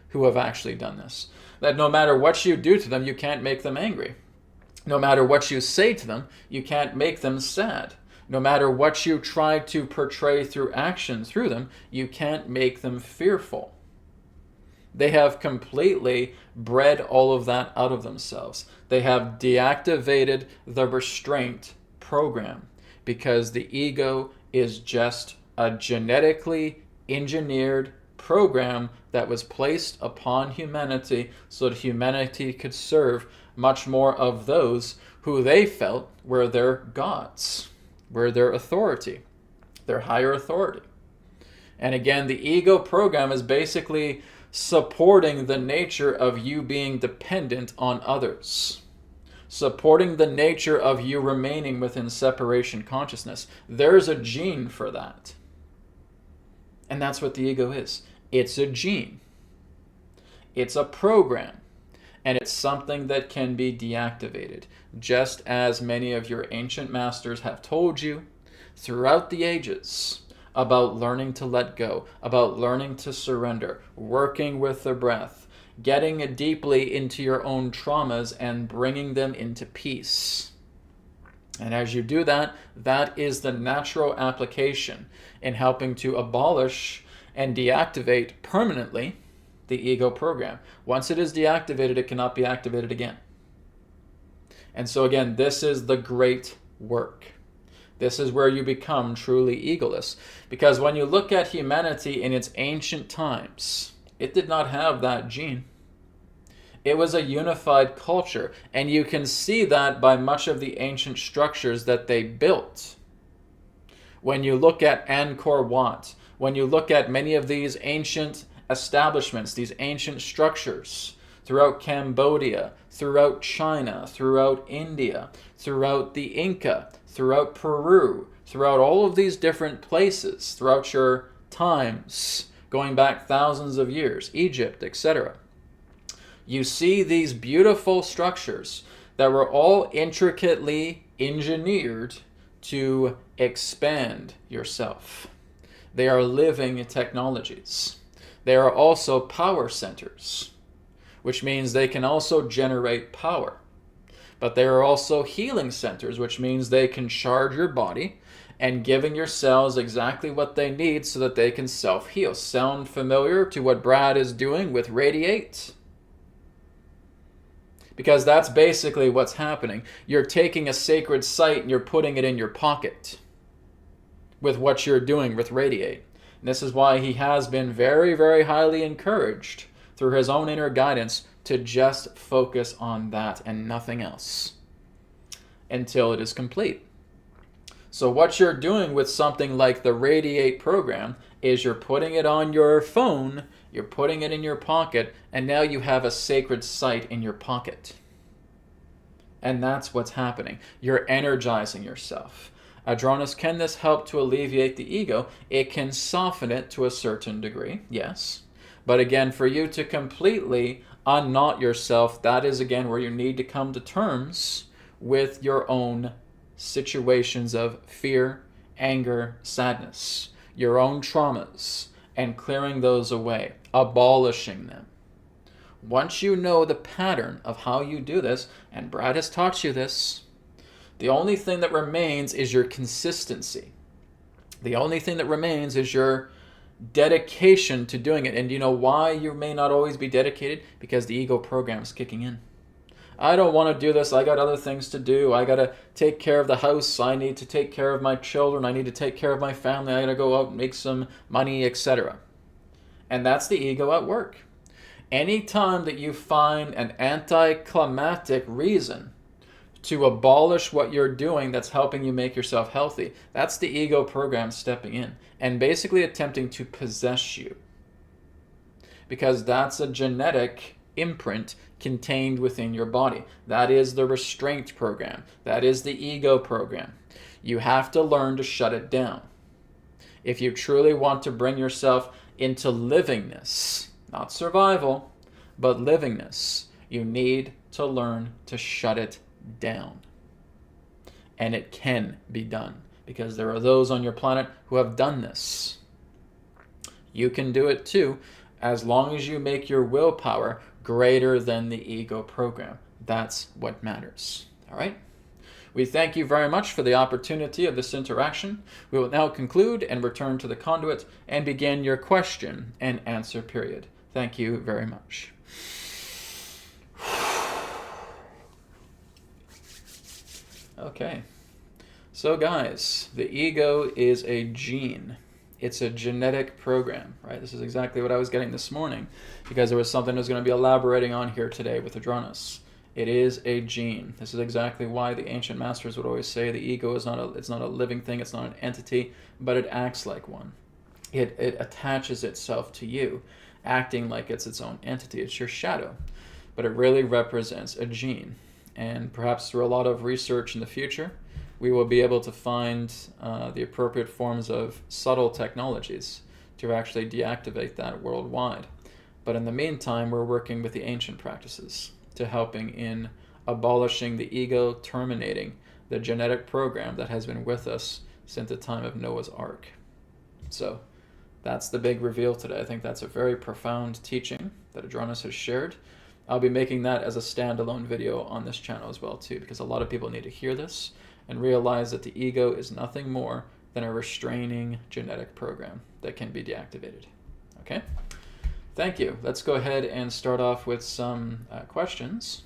who have actually done this. That no matter what you do to them, you can't make them angry. No matter what you say to them, you can't make them sad. No matter what you try to portray through action through them, you can't make them fearful. They have completely bred all of that out of themselves. They have deactivated the restraint program because the ego is just a genetically engineered program that was placed upon humanity so that humanity could serve much more of those who they felt were their gods, were their authority, their higher authority. And again, the ego program is basically supporting the nature of you being dependent on others, supporting the nature of you remaining within separation consciousness. There's a gene for that. And that's what the ego is. It's a gene. It's a program. And it's something that can be deactivated, just as many of your ancient masters have told you throughout the ages about learning to let go, about learning to surrender, working with the breath, getting deeply into your own traumas and bringing them into peace. And as you do that, that is the natural application in helping to abolish and deactivate permanently the ego program. Once it is deactivated, it cannot be activated again. And so again, this is the great work. This is where you become truly egoless. Because when you look at humanity in its ancient times, it did not have that gene. It was a unified culture, and you can see that by much of the ancient structures that they built. When you look at Angkor Wat, when you look at many of these ancient establishments, these ancient structures throughout Cambodia, throughout China, throughout India, throughout the Inca, throughout Peru, throughout all of these different places, throughout your times, going back thousands of years, Egypt, etc. You see these beautiful structures that were all intricately engineered to expand yourself. They are living technologies. They are also power centers, which means they can also generate power. But they are also healing centers, which means they can charge your body and giving your cells exactly what they need so that they can self-heal. Sound familiar to what Brad is doing with Radiate? Because that's basically what's happening. You're taking a sacred site and you're putting it in your pocket with what you're doing with Radiate. And this is why he has been very, very highly encouraged through his own inner guidance to just focus on that and nothing else until it is complete. So what you're doing with something like the Radiate program is you're putting it on your phone, you're putting it in your pocket, and now you have a sacred site in your pocket. And that's what's happening. You're energizing yourself. Adronis, can this help to alleviate the ego? It can soften it to a certain degree, yes. But again, for you to completely unknot yourself, that is again where you need to come to terms with your own situations of fear, anger, sadness, your own traumas, and clearing those away, abolishing them. Once you know the pattern of how you do this, and Brad has taught you this, the only thing that remains is your consistency. The only thing that remains is your dedication to doing it. And you know why you may not always be dedicated? Because the ego program is kicking in. I don't want to do this. I got other things to do. I got to take care of the house. I need to take care of my children. I need to take care of my family. I got to go out and make some money, etc. And that's the ego at work. Anytime that you find an anticlimactic reason to abolish what you're doing that's helping you make yourself healthy, that's the ego program stepping in and basically attempting to possess you. Because that's a genetic imprint contained within your body. That is the restraint program. That is the ego program. You have to learn to shut it down. If you truly want to bring yourself into livingness, not survival, but livingness, you need to learn to shut it down. And it can be done because there are those on your planet who have done this. You can do it too, as long as you make your willpower greater than the ego program. That's what matters. All right? We thank you very much for the opportunity of this interaction. We will now conclude and return to the conduit and begin your question and answer period. Thank you very much. Okay. So guys, the ego is a gene. It's a genetic program, right? This is exactly what I was getting this morning because there was something I was going to be elaborating on here today with Adronis. It is a gene. This is exactly why the ancient masters would always say the ego is not a living thing, it's not an entity, but it acts like one. It attaches itself to you, acting like it's its own entity. It's your shadow, but it really represents a gene. And perhaps through a lot of research in the future, we will be able to find the appropriate forms of subtle technologies to actually deactivate that worldwide. But in the meantime, we're working with the ancient practices to helping in abolishing the ego, terminating the genetic program that has been with us since the time of Noah's Ark. So that's the big reveal today. I think that's a very profound teaching that Adronis has shared. I'll be making that as a standalone video on this channel as well too, because a lot of people need to hear this and realize that the ego is nothing more than a restraining genetic program that can be deactivated. Okay? Thank you. Let's go ahead and start off with some questions.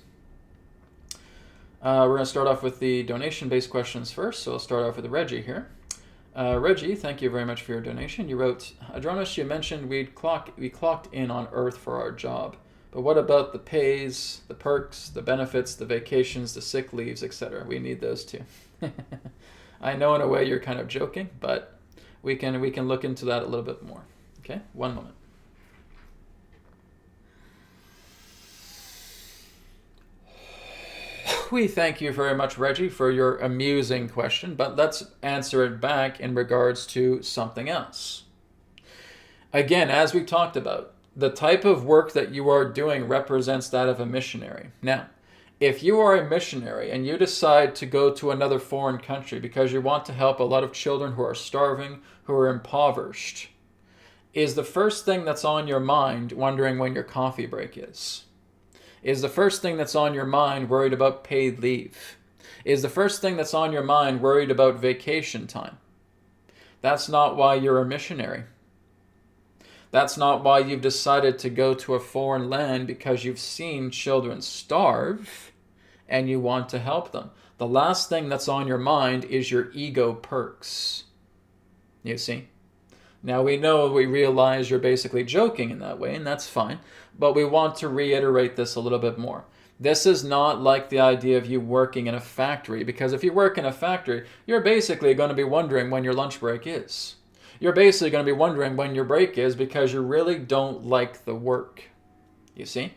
We're going to start off with the donation-based questions first, so I'll start off with Reggie here. Reggie, thank you very much for your donation. You wrote, Adronis, you mentioned we clocked in on Earth for our job, but what about the pays, the perks, the benefits, the vacations, the sick leaves, etc.? We need those too. I know in a way you're kind of joking, but we can look into that a little bit more. Okay, one moment. We thank you very much, Reggie, for your amusing question, but let's answer it back in regards to something else. Again, as we talked about, the type of work that you are doing represents that of a missionary. Now, if you are a missionary and you decide to go to another foreign country because you want to help a lot of children who are starving, who are impoverished, is the first thing that's on your mind wondering when your coffee break is? Is the first thing that's on your mind worried about paid leave? Is the first thing that's on your mind worried about vacation time? That's not why you're a missionary. That's not why you've decided to go to a foreign land, because you've seen children starve and you want to help them. The last thing that's on your mind is your ego perks. You see? Now we realize you're basically joking in that way, and that's fine, but we want to reiterate this a little bit more. This is not like the idea of you working in a factory, because if you work in a factory, you're basically going to be wondering when your lunch break is. You're basically going to be wondering when your break is because you really don't like the work. You see?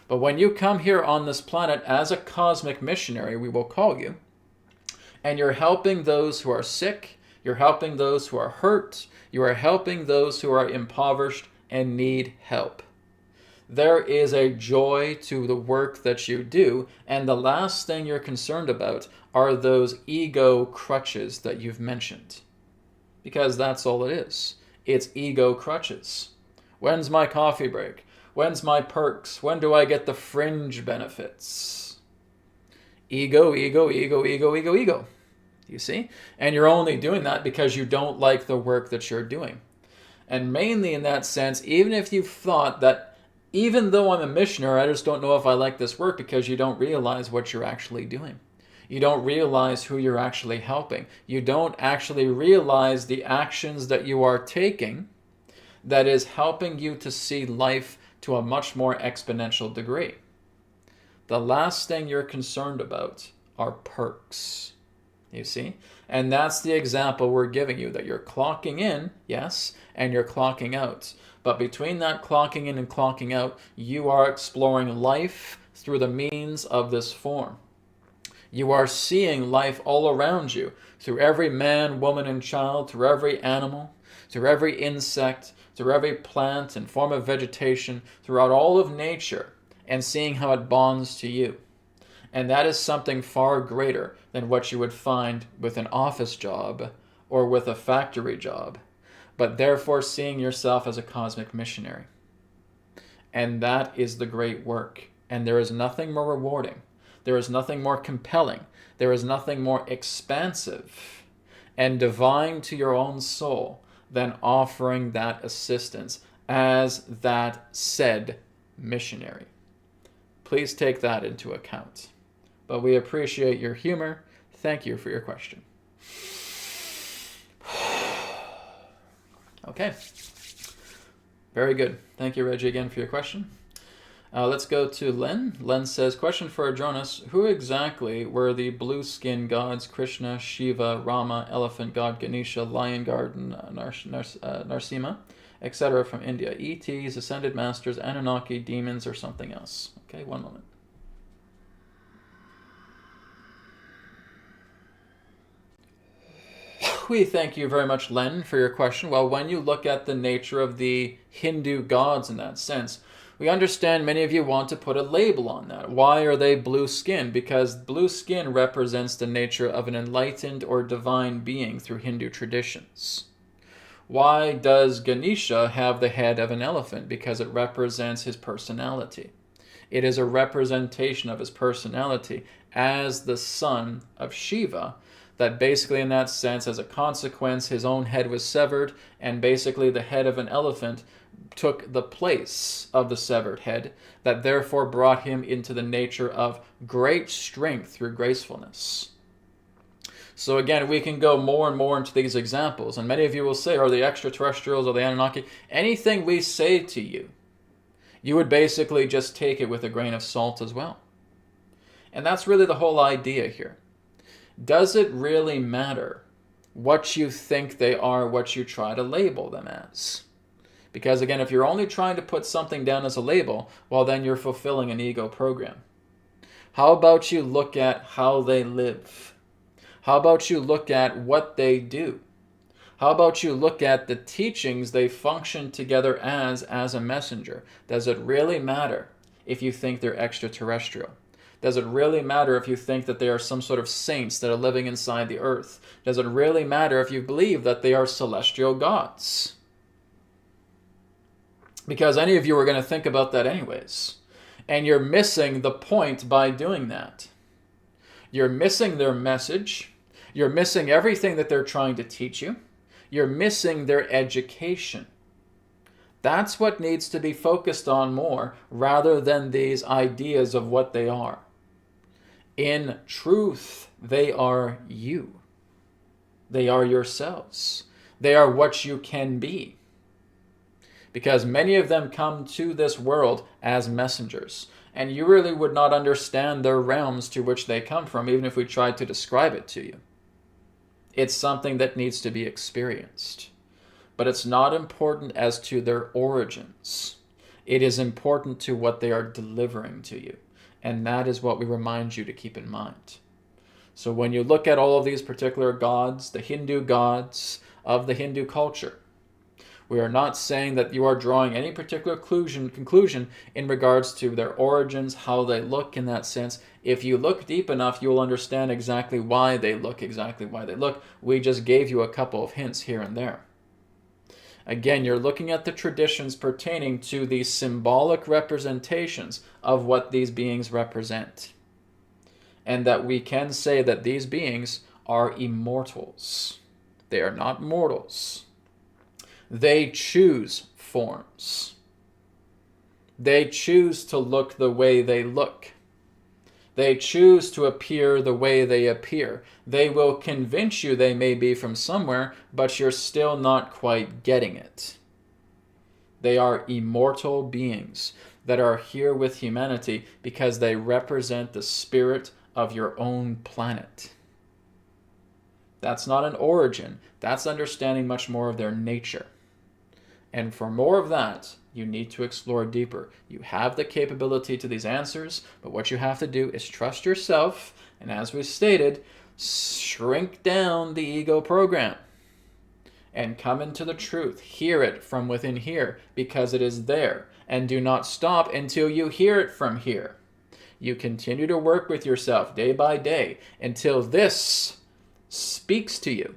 But when you come here on this planet as a cosmic missionary, we will call you, And you're helping those who are sick, you're helping those who are hurt, you are helping those who are impoverished and need help. There is a joy to the work that you do, and the last thing you're concerned about are those ego crutches that you've mentioned. Because that's all it is. It's ego crutches. When's my coffee break? When's my perks? When do I get the fringe benefits? Ego, ego, ego, ego, ego, ego. You see? And you're only doing that because you don't like the work that you're doing. And mainly in that sense, even if you've thought that even though I'm a missionary, I just don't know if I like this work, because you don't realize what you're actually doing. You don't realize who you're actually helping. You don't actually realize the actions that you are taking that is helping you to see life to a much more exponential degree. The last thing you're concerned about are perks. You see? And that's the example we're giving you, that you're clocking in, yes, and you're clocking out. But between that clocking in and clocking out, you are exploring life through the means of this form. You are seeing life all around you, through every man, woman, and child, through every animal, through every insect, through every plant and form of vegetation, throughout all of nature, and seeing how it bonds to you. And that is something far greater than what you would find with an office job or with a factory job, but therefore seeing yourself as a cosmic missionary. And that is the great work. And there is nothing more rewarding. There is nothing more compelling. There is nothing more expansive and divine to your own soul than offering that assistance as that said missionary. Please take that into account. But we appreciate your humor. Thank you for your question. Okay. Very good. Thank you, Reggie, again for your question. Let's go to Len. Len says, question for Adronis. Who exactly were the blue skin gods Krishna, Shiva, Rama, elephant god Ganesha, lion god Narsimha, etc. from India? ETs, ascended masters, Anunnaki, demons, or something else? Okay, one moment. We thank you very much, Len, for your question. Well, when you look at the nature of the Hindu gods in that sense, we understand many of you want to put a label on that. Why are they blue skin? Because blue skin represents the nature of an enlightened or divine being through Hindu traditions. Why does Ganesha have the head of an elephant? Because it represents his personality. It is a representation of his personality as the son of Shiva, that basically in that sense, as a consequence, his own head was severed, and basically the head of an elephant took the place of the severed head, that therefore brought him into the nature of great strength through gracefulness. So again, we can go more and more into these examples, and many of you will say, are the extraterrestrials or the Anunnaki? Anything we say to you, you would basically just take it with a grain of salt as well. And that's really the whole idea here. Does it really matter what you think they are, what you try to label them as? Because again, if you're only trying to put something down as a label, well, then you're fulfilling an ego program. How about you look at how they live? How about you look at what they do? How about you look at the teachings they function together as a messenger? Does it really matter if you think they're extraterrestrial? Does it really matter if you think that they are some sort of saints that are living inside the earth? Does it really matter if you believe that they are celestial gods? Because any of you are going to think about that anyways. And you're missing the point by doing that. You're missing their message. You're missing everything that they're trying to teach you. You're missing their education. That's what needs to be focused on more, rather than these ideas of what they are. In truth, they are you. They are yourselves. They are what you can be. Because many of them come to this world as messengers, and you really would not understand their realms to which they come from, even if we tried to describe it to you. It's something that needs to be experienced. But it's not important as to their origins. It is important to what they are delivering to you. And that is what we remind you to keep in mind. So when you look at all of these particular gods, the Hindu gods of the Hindu culture, we are not saying that you are drawing any particular conclusion in regards to their origins, how they look in that sense. If you look deep enough, you'll understand exactly why they look exactly why they look. We just gave you a couple of hints here and there. Again, you're looking at the traditions pertaining to the symbolic representations of what these beings represent. And that we can say that these beings are immortals. They are not mortals. They choose forms. They choose to look the way they look. They choose to appear the way they appear. They will convince you they may be from somewhere, but you're still not quite getting it. They are immortal beings that are here with humanity because they represent the spirit of your own planet. That's not an origin. That's understanding much more of their nature. And for more of that, you need to explore deeper. You have the capability to these answers, but what you have to do is trust yourself, and as we stated, shrink down the ego program and come into the truth. Hear it from within here because it is there, and do not stop until you hear it from here. You continue to work with yourself day by day until this speaks to you,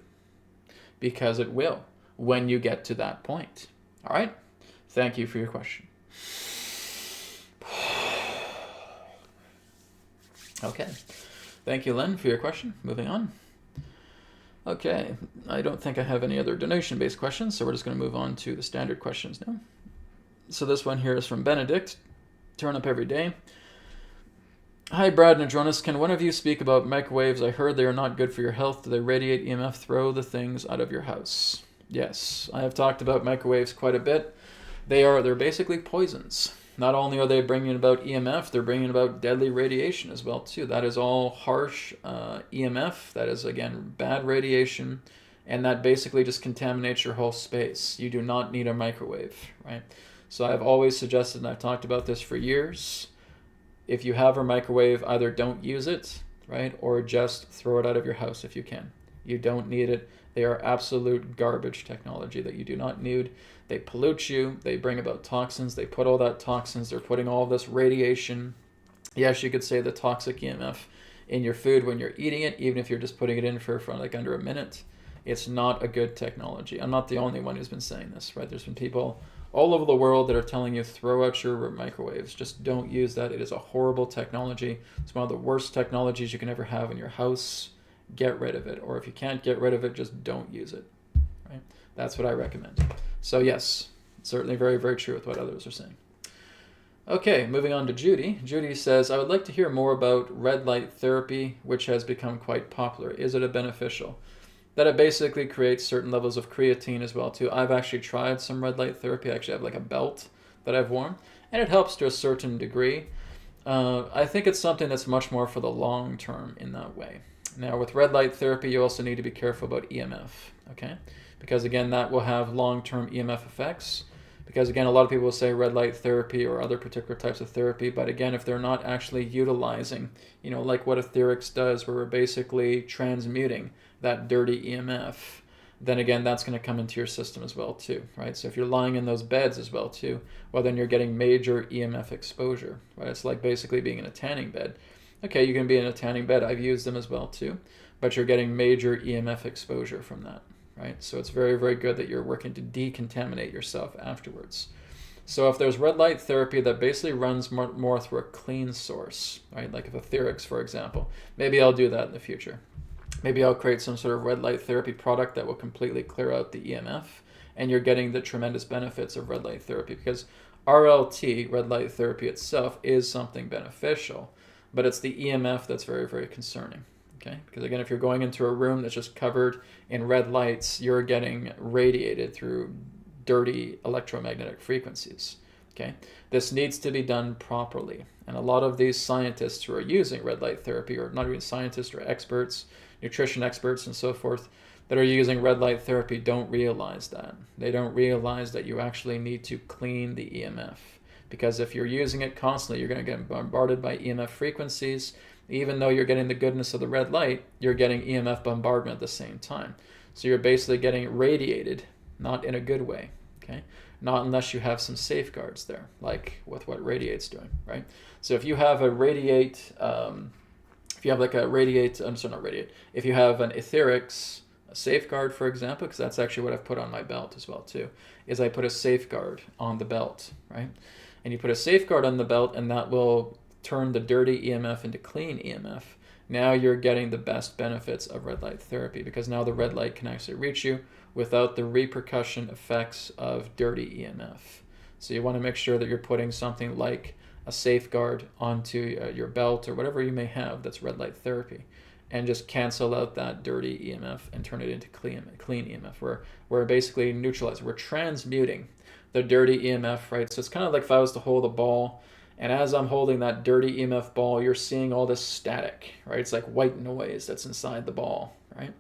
because it will when you get to that point. All right? Thank you for your question. Okay. Thank you, Len, for your question. Moving on. Okay. I don't think I have any other donation-based questions, so we're just going to move on to the standard questions now. So this one here is from Benedict. Turn up every day. Hi, Brad and Adronis. Can one of you speak about microwaves? I heard they are not good for your health. Do they radiate EMF? Throw the things out of your house. Yes, I have talked about microwaves quite a bit. They're basically poisons. Not only are they bringing about EMF, they're bringing about deadly radiation as well too. That is all harsh EMF. That is, again, bad radiation, and that basically just contaminates your whole space. You do not need a microwave, right? So I've always suggested, and I've talked about this for years, if you have a microwave, either don't use it, right, or just throw it out of your house if you can. You don't need it. They are absolute garbage technology that you do not need. They pollute you. They bring about toxins. They put all that toxins. They're putting all this radiation. Yes, you could say the toxic EMF in your food when you're eating it, even if you're just putting it in for like under a minute. It's not a good technology. I'm not the only one who's been saying this, right? There's been people all over the world that are telling you throw out your microwaves. Just don't use that. It is a horrible technology. It's one of the worst technologies you can ever have in your house. Get rid of it. Or if you can't get rid of it, just don't use it. Right? That's what I recommend. So yes, certainly very, very true with what others are saying. Okay, moving on to Judy. Judy says, I would like to hear more about red light therapy, which has become quite popular. Is it a beneficial? That it basically creates certain levels of creatine as well too. I've actually tried some red light therapy. I actually have like a belt that I've worn, and it helps to a certain degree. I think it's something that's much more for the long term in that way. Now with red light therapy, you also need to be careful about EMF, okay? Because again, that will have long-term EMF effects. Because again, a lot of people will say red light therapy or other particular types of therapy, but again, if they're not actually utilizing, like what etherics does, where we're basically transmuting that dirty EMF, then again, that's going to come into your system as well too, right? So if you're lying in those beds as well too, well, then you're getting major EMF exposure, right? It's like basically being in a tanning bed. Okay, you can be in a tanning bed. I've used them as well too, but you're getting major EMF exposure from that, right? So it's very, very good that you're working to decontaminate yourself afterwards. So if there's red light therapy that basically runs more through a clean source, right? Like if etherics, for example, maybe I'll do that in the future. Maybe I'll create some sort of red light therapy product that will completely clear out the EMF, and you're getting the tremendous benefits of red light therapy, because RLT, red light therapy itself, is something beneficial, but it's the EMF that's very, very concerning. Okay? Because again, if you're going into a room that's just covered in red lights, you're getting radiated through dirty electromagnetic frequencies. Okay? This needs to be done properly. And a lot of these scientists who are using red light therapy, or not even scientists or experts, nutrition experts and so forth, that are using red light therapy don't realize that. They don't realize that you actually need to clean the EMF. Because if you're using it constantly, you're going to get bombarded by EMF frequencies, Even though you're getting the goodness of the red light, you're getting EMF bombardment at the same time. So you're basically getting radiated, not in a good way, okay? Not unless you have some safeguards there, like with what Radiate's doing, right? So if you have a Radiate, if you have like a Radiate, I'm sorry, not Radiate, if you have an Etherics safeguard, for example, because that's actually what I've put on my belt as well too, is I put a safeguard on the belt, right? And you put a safeguard on the belt and that will turn the dirty EMF into clean EMF. Now you're getting the best benefits of red light therapy, because now the red light can actually reach you without the repercussion effects of dirty EMF. So you want to make sure that you're putting something like a safeguard onto your belt or whatever you may have that's red light therapy, and just cancel out that dirty EMF and turn it into clean EMF. We're basically neutralizing, we're transmuting the dirty EMF, right? So it's kind of like if I was to hold a ball, and as I'm holding that dirty EMF ball, you're seeing all this static, right? It's like white noise that's inside the ball, right?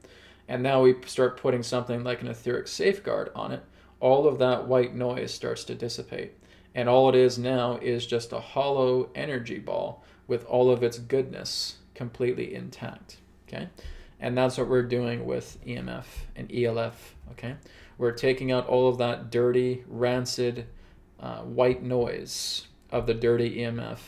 And now we start putting something like an etheric safeguard on it. All of that white noise starts to dissipate. And all it is now is just a hollow energy ball with all of its goodness completely intact, okay? And that's what we're doing with EMF and ELF, okay? We're taking out all of that dirty, rancid, white noise of the dirty EMF,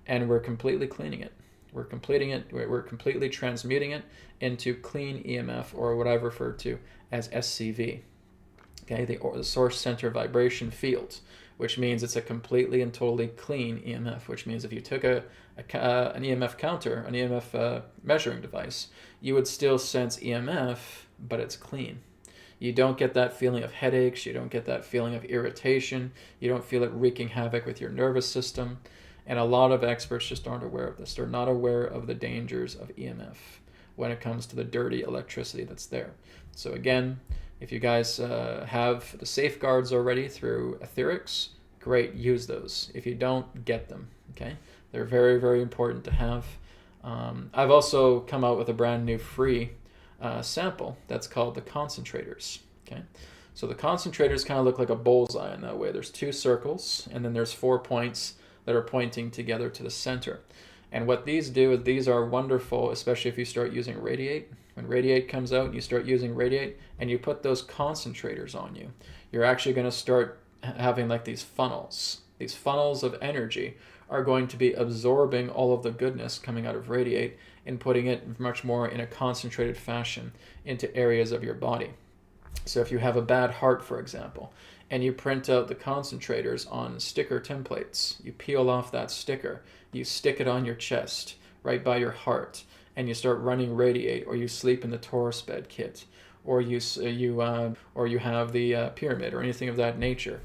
and we're completely cleaning it. We're completely transmuting it into clean EMF, or what I've referred to as SCV, okay? The source center vibration field, which means it's a completely and totally clean EMF, which means if you took an EMF counter, an EMF measuring device, you would still sense EMF, but it's clean. You don't get that feeling of headaches, you don't get that feeling of irritation, you don't feel it wreaking havoc with your nervous system, and a lot of experts just aren't aware of this. They're not aware of the dangers of EMF when it comes to the dirty electricity that's there. So again, if you guys have the safeguards already through etherics, great, use those. If you don't, get them, okay? They're very, very important to have. I've also come out with a brand new free sample that's called the concentrators, okay? So the concentrators kind of look like a bullseye in that way. There's 2 circles, and then there's 4 points that are pointing together to the center. And what these do is these are wonderful, especially if you start using Radiate. When Radiate comes out and you start using Radiate and you put those concentrators on you, you're actually going to start having like these funnels. These funnels of energy are going to be absorbing all of the goodness coming out of Radiate and putting it much more in a concentrated fashion into areas of your body. So if you have a bad heart, for example, and you print out the concentrators on sticker templates, you peel off that sticker, you stick it on your chest, right by your heart, and you start running Radiate, or you sleep in the Taurus bed kit, or you have the pyramid, or anything of that nature.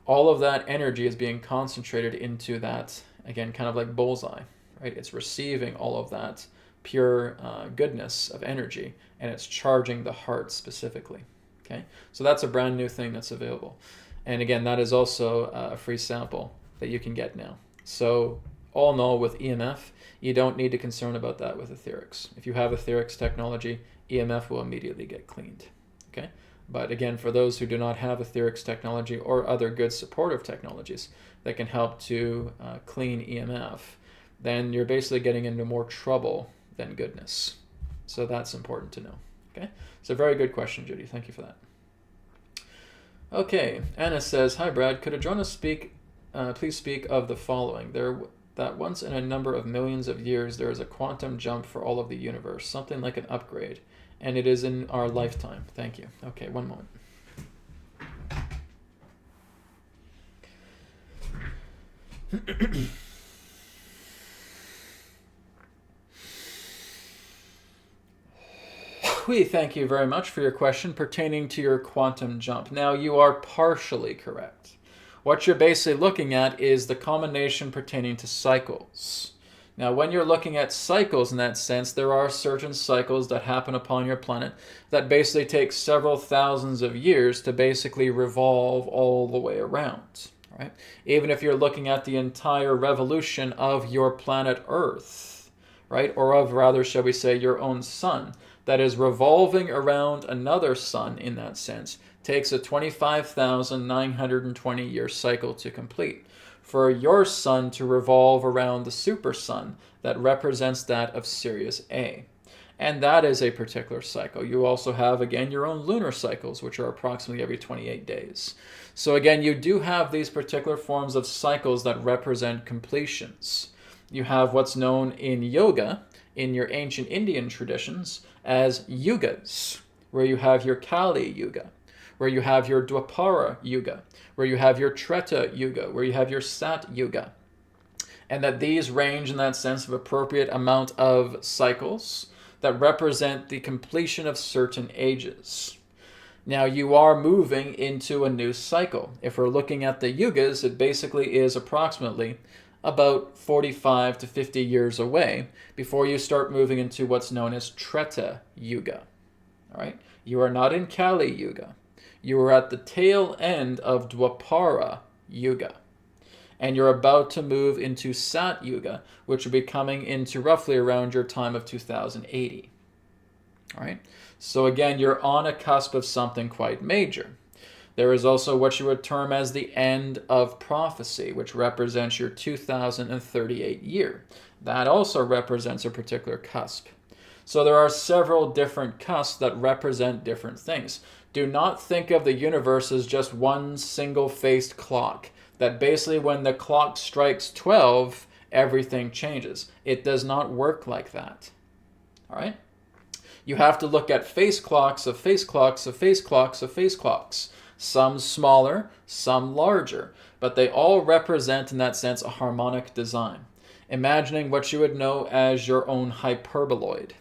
All of that energy is being concentrated into that, again, kind of like bullseye, right? It's receiving all of that pure goodness of energy, and it's charging the heart specifically. Okay, so that's a brand new thing that's available. And again, that is also a free sample that you can get now. So all in all, with EMF, you don't need to concern about that with etherics. If you have etherics technology, EMF will immediately get cleaned. Okay, but again, for those who do not have etherics technology or other good supportive technologies that can help to clean EMF, then you're basically getting into more trouble than goodness. So that's important to know. Okay, so very good question, Judy. Thank you for that. Okay, Anna says, "Hi, Brad. Could Adronis please speak of the following? That once in a number of millions of years there is a quantum jump for all of the universe, something like an upgrade, and it is in our lifetime. Thank you." Okay, one moment. We thank you very much for your question pertaining to your quantum jump. Now, you are partially correct. What you're basically looking at is the combination pertaining to cycles. Now, when you're looking at cycles in that sense, there are certain cycles that happen upon your planet that basically take several thousands of years to basically revolve all the way around, right? Even if you're looking at the entire revolution of your planet Earth, right? Or of, rather, shall we say, your own sun, that is revolving around another sun in that sense, takes a 25,920 year cycle to complete. for your sun to revolve around the super sun that represents that of Sirius A. And that is a particular cycle. You also have, again, your own lunar cycles, which are approximately every 28 days. So again, you do have these particular forms of cycles that represent completions. You have what's known in yoga, in your ancient Indian traditions, as yugas, where you have your Kali Yuga, where you have your Dwapara Yuga, where you have your Treta Yuga, where you have your Sat Yuga. And that these range in that sense of appropriate amount of cycles that represent the completion of certain ages. Now you are moving into a new cycle. If we're looking at the yugas, it basically is approximately about 45 to 50 years away before you start moving into what's known as Treta Yuga. All right? You are not in Kali Yuga. You are at the tail end of Dwapara Yuga. And you're about to move into Sat Yuga, which will be coming into roughly around your time of 2080. All right? So again, you're on a cusp of something quite major. There is also what you would term as the end of prophecy, which represents your 2038 year. That also represents a particular cusp. So there are several different cusps that represent different things. Do not think of the universe as just one single-faced clock, that basically when the clock strikes 12, everything changes. It does not work like that. All right? You have to look at face clocks of face clocks of face clocks of face clocks. Some smaller, some larger, but they all represent in that sense a harmonic design. Imagining what you would know as your own hyperboloid.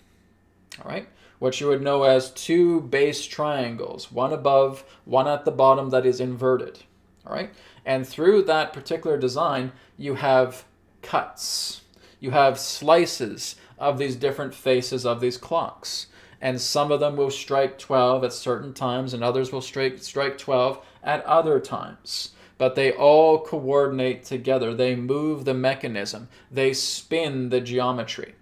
All right? What you would know as two base triangles, one above, one at the bottom that is inverted. All right? And through that particular design, you have cuts. You have slices of these different faces of these clocks. And some of them will strike 12 at certain times, and others will strike 12 at other times. But they all coordinate together. They move the mechanism. They spin the geometry.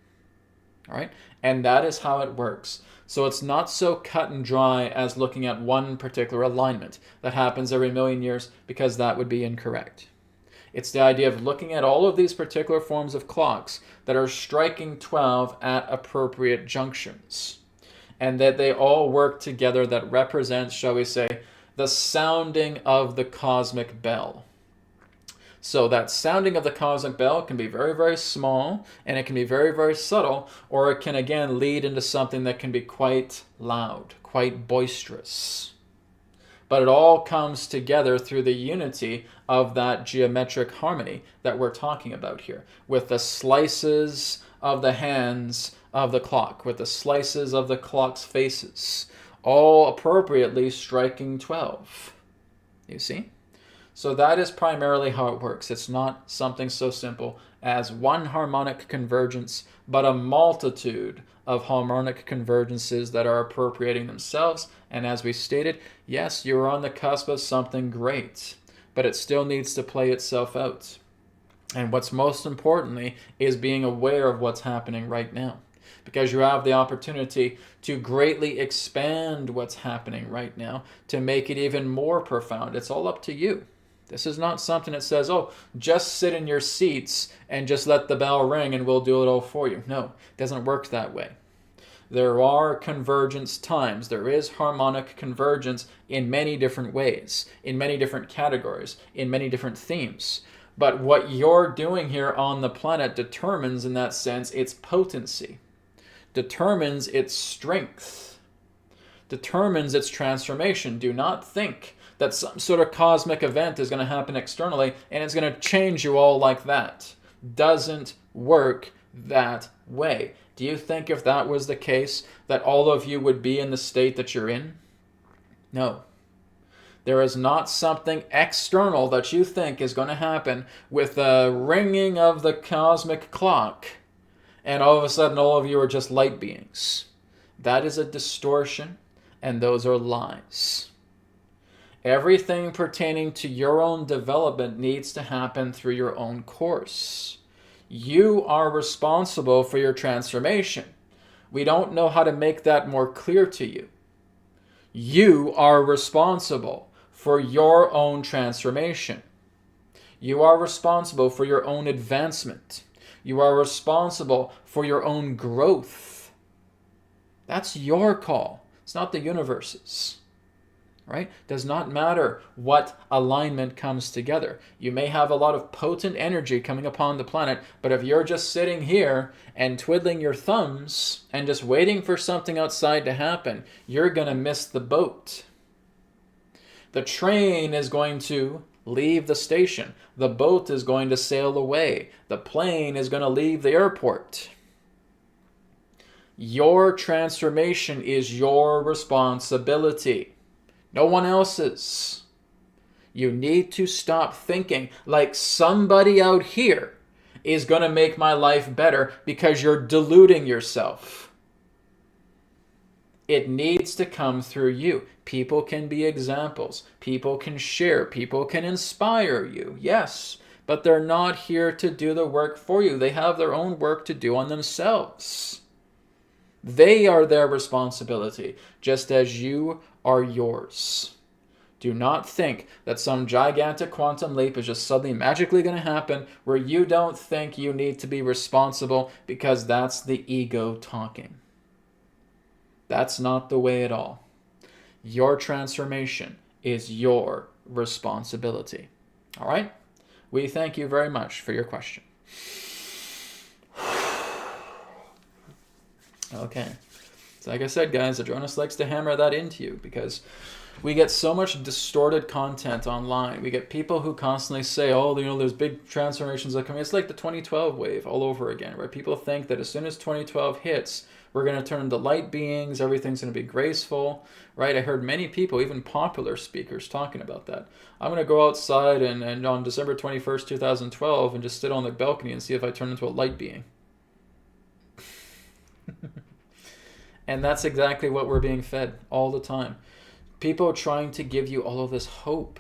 All right? And that is how it works. So it's not so cut and dry as looking at one particular alignment that happens every million years, because that would be incorrect. It's the idea of looking at all of these particular forms of clocks that are striking 12 at appropriate junctions. And that they all work together that represents, shall we say, the sounding of the cosmic bell. So that sounding of the cosmic bell can be very, very small, and it can be very, very subtle, or it can again lead into something that can be quite loud, quite boisterous. But it all comes together through the unity of that geometric harmony that we're talking about here, with the slices of the hands of the clock, with the slices of the clock's faces, all appropriately striking 12. You see? So that is primarily how it works. It's not something so simple as one harmonic convergence, but a multitude of harmonic convergences that are appropriating themselves. And as we stated, yes, you're on the cusp of something great, but it still needs to play itself out. And what's most importantly is being aware of what's happening right now, because you have the opportunity to greatly expand what's happening right now to make it even more profound. It's all up to you. This is not something that says, oh, just sit in your seats and just let the bell ring and we'll do it all for you. No, it doesn't work that way. There are convergence times. There is harmonic convergence in many different ways, in many different categories, in many different themes. But what you're doing here on the planet determines, in that sense, its potency, determines its strength, determines its transformation. Do not think that some sort of cosmic event is going to happen externally and it's going to change you all like that. Doesn't work that way. Do you think if that was the case that all of you would be in the state that you're in? No. There is not something external that you think is going to happen with the ringing of the cosmic clock and all of a sudden all of you are just light beings. That is a distortion, and those are lies. Everything pertaining to your own development needs to happen through your own course. You are responsible for your transformation. We don't know how to make that more clear to you. You are responsible for your own transformation. You are responsible for your own advancement. You are responsible for your own growth. That's your call. It's not the universe's. Right? Does not matter what alignment comes together. You may have a lot of potent energy coming upon the planet, but if you're just sitting here and twiddling your thumbs and just waiting for something outside to happen, you're going to miss the boat. The train is going to leave the station. The boat is going to sail away. The plane is going to leave the airport. Your transformation is your responsibility. No one else's. You need to stop thinking like somebody out here is going to make my life better, because you're deluding yourself. It needs to come through you. People can be examples. People can share. People can inspire you. Yes, but they're not here to do the work for you. They have their own work to do on themselves. They are their responsibility, just as you are yours. Do not think that some gigantic quantum leap is just suddenly magically going to happen where you don't think you need to be responsible, because that's the ego talking. That's not the way at all. Your transformation is your responsibility. All right? We thank you very much for your question. Okay. So like I said, guys, Adronis likes to hammer that into you, because we get so much distorted content online. We get people who constantly say, oh, there's big transformations that come. It's like the 2012 wave all over again, where people think that as soon as 2012 hits, we're going to turn into light beings, everything's going to be graceful, right? I heard many people, even popular speakers, talking about that. I'm going to go outside and on December 21st, 2012, and just sit on the balcony and see if I turn into a light being. And that's exactly what we're being fed all the time. People trying to give you all of this hope,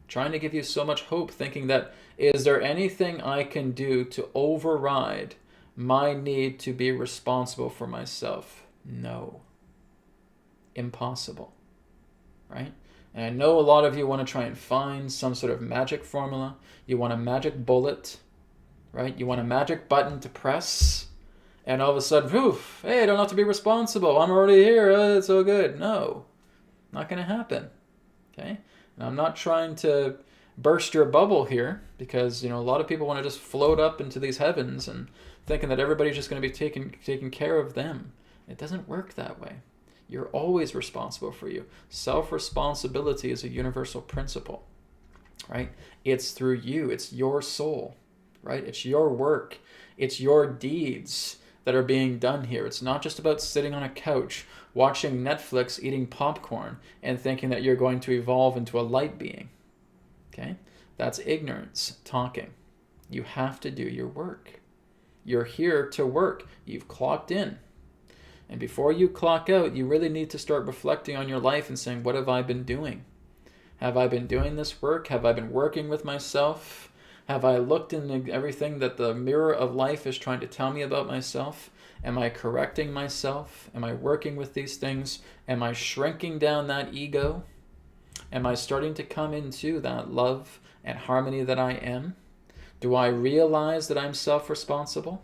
trying to give you so much hope, thinking that, is there anything I can do to override my need to be responsible for myself? No. Impossible. Right? And I know a lot of you want to try and find some sort of magic formula. You want a magic bullet, right? You want a magic button to press, and all of a sudden, poof, hey, I don't have to be responsible. I'm already here. It's so good. No, not going to happen. Okay? And I'm not trying to burst your bubble here, because, a lot of people want to just float up into these heavens and thinking that everybody's just going to be taking care of them. It doesn't work that way. You're always responsible for you. Self-responsibility is a universal principle, right? It's through you. It's your soul, right? It's your work. It's your deeds that are being done here. It's not just about sitting on a couch, watching Netflix, eating popcorn, and thinking that you're going to evolve into a light being, okay? That's ignorance talking. You have to do your work. You're here to work. You've clocked in. And before you clock out, you really need to start reflecting on your life and saying, what have I been doing? Have I been doing this work? Have I been working with myself? Have I looked in everything that the mirror of life is trying to tell me about myself? Am I correcting myself? Am I working with these things? Am I shrinking down that ego? Am I starting to come into that love and harmony that I am? Do I realize that I'm self-responsible?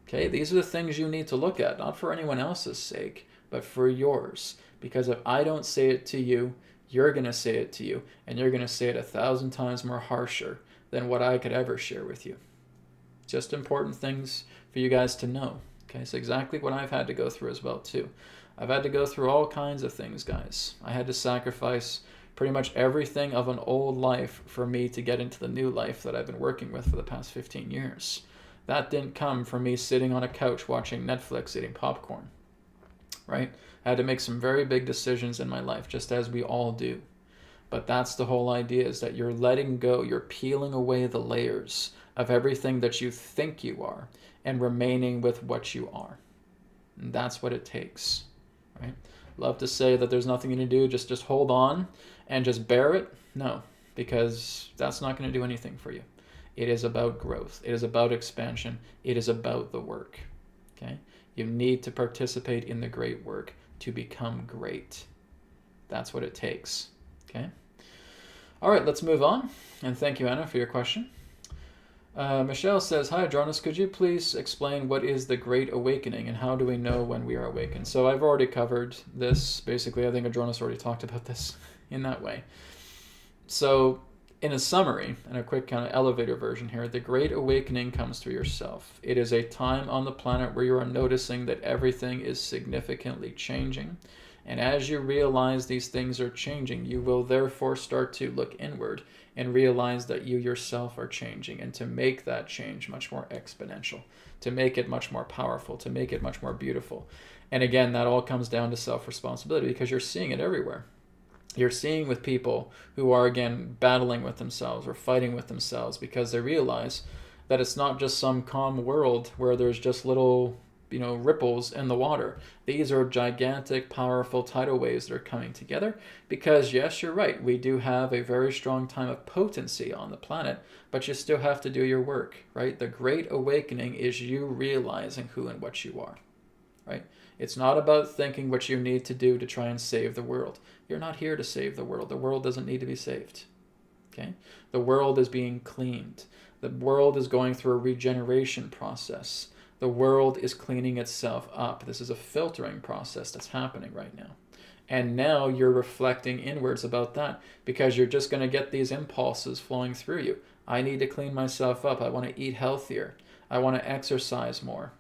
Okay, these are the things you need to look at, not for anyone else's sake, but for yours. Because if I don't say it to you, you're going to say it to you, and you're going to say it 1,000 times more harsher than what I could ever share with you. Just important things for you guys to know. Okay, it's exactly what I've had to go through as well, too. I've had to go through all kinds of things, guys. I had to sacrifice pretty much everything of an old life for me to get into the new life that I've been working with for the past 15 years. That didn't come from me sitting on a couch watching Netflix, eating popcorn, right? I had to make some very big decisions in my life, just as we all do. But that's the whole idea, is that you're letting go, you're peeling away the layers of everything that you think you are and remaining with what you are. And that's what it takes, right? Love to say that there's nothing you can do, just hold on and just bear it. No, because that's not going to do anything for you. It is about growth. It is about expansion. It is about the work, okay? You need to participate in the great work to become great. That's what it takes, okay? All right, let's move on. And thank you, Anna, for your question. Michelle says, hi, Adronis, could you please explain what is the Great Awakening and how do we know when we are awakened? So I've already covered this. Basically, I think Adronis already talked about this in that way. So in a summary, and a quick kind of elevator version here, the Great Awakening comes through yourself. It is a time on the planet where you are noticing that everything is significantly changing. And as you realize these things are changing, you will therefore start to look inward and realize that you yourself are changing, and to make that change much more exponential, to make it much more powerful, to make it much more beautiful. And again, that all comes down to self-responsibility, because you're seeing it everywhere. You're seeing with people who are, again, battling with themselves or fighting with themselves because they realize that it's not just some calm world where there's just little, ripples in the water. These are gigantic, powerful tidal waves that are coming together because, yes, you're right, we do have a very strong time of potency on the planet, but you still have to do your work, right? The Great Awakening is you realizing who and what you are, right? It's not about thinking what you need to do to try and save the world. You're not here to save the world. The world doesn't need to be saved, okay? The world is being cleaned. The world is going through a regeneration process. The world is cleaning itself up. This is a filtering process that's happening right now. And now you're reflecting inwards about that because you're just going to get these impulses flowing through you. I need to clean myself up. I want to eat healthier. I want to exercise more.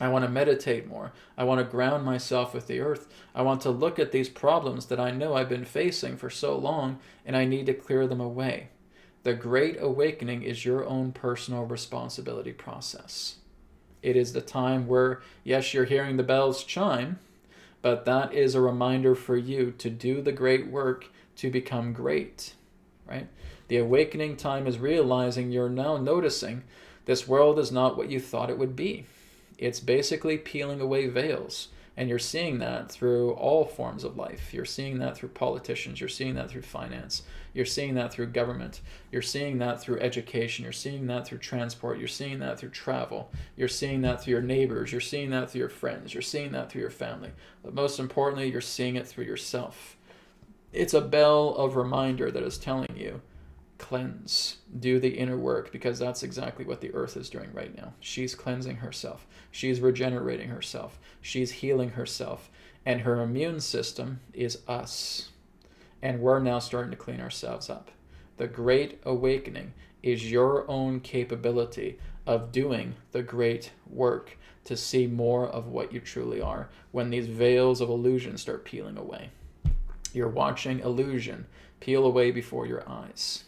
I want to meditate more. I want to ground myself with the earth. I want to look at these problems that I know I've been facing for so long, and I need to clear them away. The Great Awakening is your own personal responsibility process. It is the time where, yes, you're hearing the bells chime, but that is a reminder for you to do the great work to become great, right? The awakening time is realizing you're now noticing this world is not what you thought it would be. It's basically peeling away veils. And you're seeing that through all forms of life. You're seeing that through politicians. You're seeing that through finance. You're seeing that through government. You're seeing that through education. You're seeing that through transport. You're seeing that through travel. You're seeing that through your neighbors. You're seeing that through your friends. You're seeing that through your family. But most importantly, you're seeing it through yourself. It's a bell of reminder that is telling you, cleanse, do the inner work, because that's exactly what the earth is doing right now. She's cleansing herself. She's regenerating herself. She's healing herself. And her immune system is us. And we're now starting to clean ourselves up. The Great Awakening is your own capability of doing the great work to see more of what you truly are when these veils of illusion start peeling away. You're watching illusion peel away before your eyes.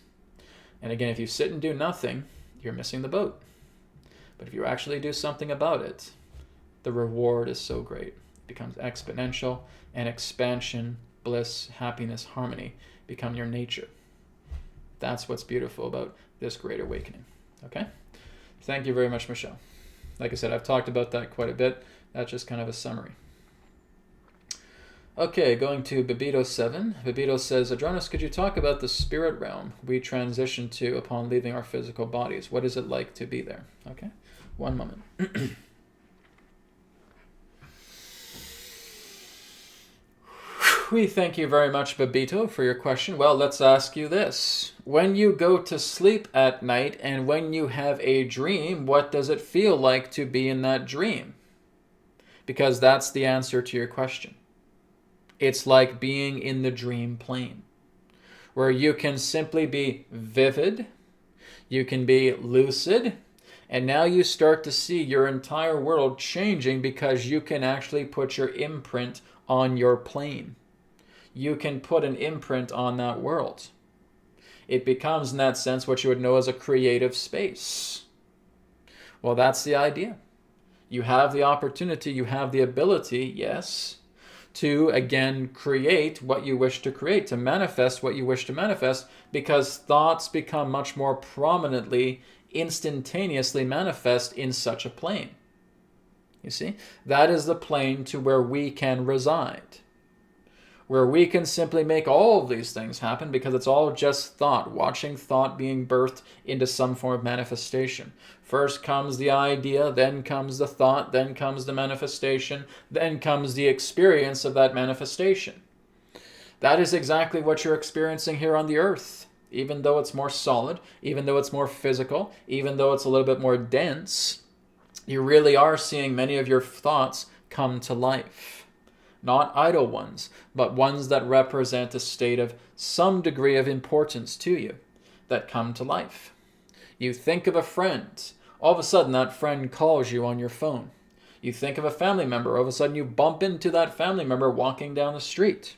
And again, if you sit and do nothing, you're missing the boat. But if you actually do something about it, the reward is so great. It becomes exponential, and expansion, bliss, happiness, harmony become your nature. That's what's beautiful about this Great Awakening. Okay? Thank you very much, Michelle. Like I said, I've talked about that quite a bit. That's just kind of a summary. Okay, going to Babito 7. Babito says, Adronis, could you talk about the spirit realm we transition to upon leaving our physical bodies? What is it like to be there? Okay, one moment. We thank you very much, Babito, for your question. Well, let's ask you this. When you go to sleep at night and when you have a dream, what does it feel like to be in that dream? Because that's the answer to your question. It's like being in the dream plane, where you can simply be vivid, you can be lucid, and now you start to see your entire world changing because you can actually put your imprint on your plane. You can put an imprint on that world. It becomes, in that sense, what you would know as a creative space. Well, that's the idea. You have the opportunity, you have the ability, yes, to, again, create what you wish to create, to manifest what you wish to manifest, because thoughts become much more prominently, instantaneously manifest in such a plane. You see? That is the plane to where we can reside, where we can simply make all of these things happen because it's all just thought, watching thought being birthed into some form of manifestation. First comes the idea, then comes the thought, then comes the manifestation, then comes the experience of that manifestation. That is exactly what you're experiencing here on the earth. Even though it's more solid, even though it's more physical, even though it's a little bit more dense, you really are seeing many of your thoughts come to life. Not idle ones, but ones that represent a state of some degree of importance to you that come to life. You think of a friend, all of a sudden that friend calls you on your phone. You think of a family member, all of a sudden you bump into that family member walking down the street.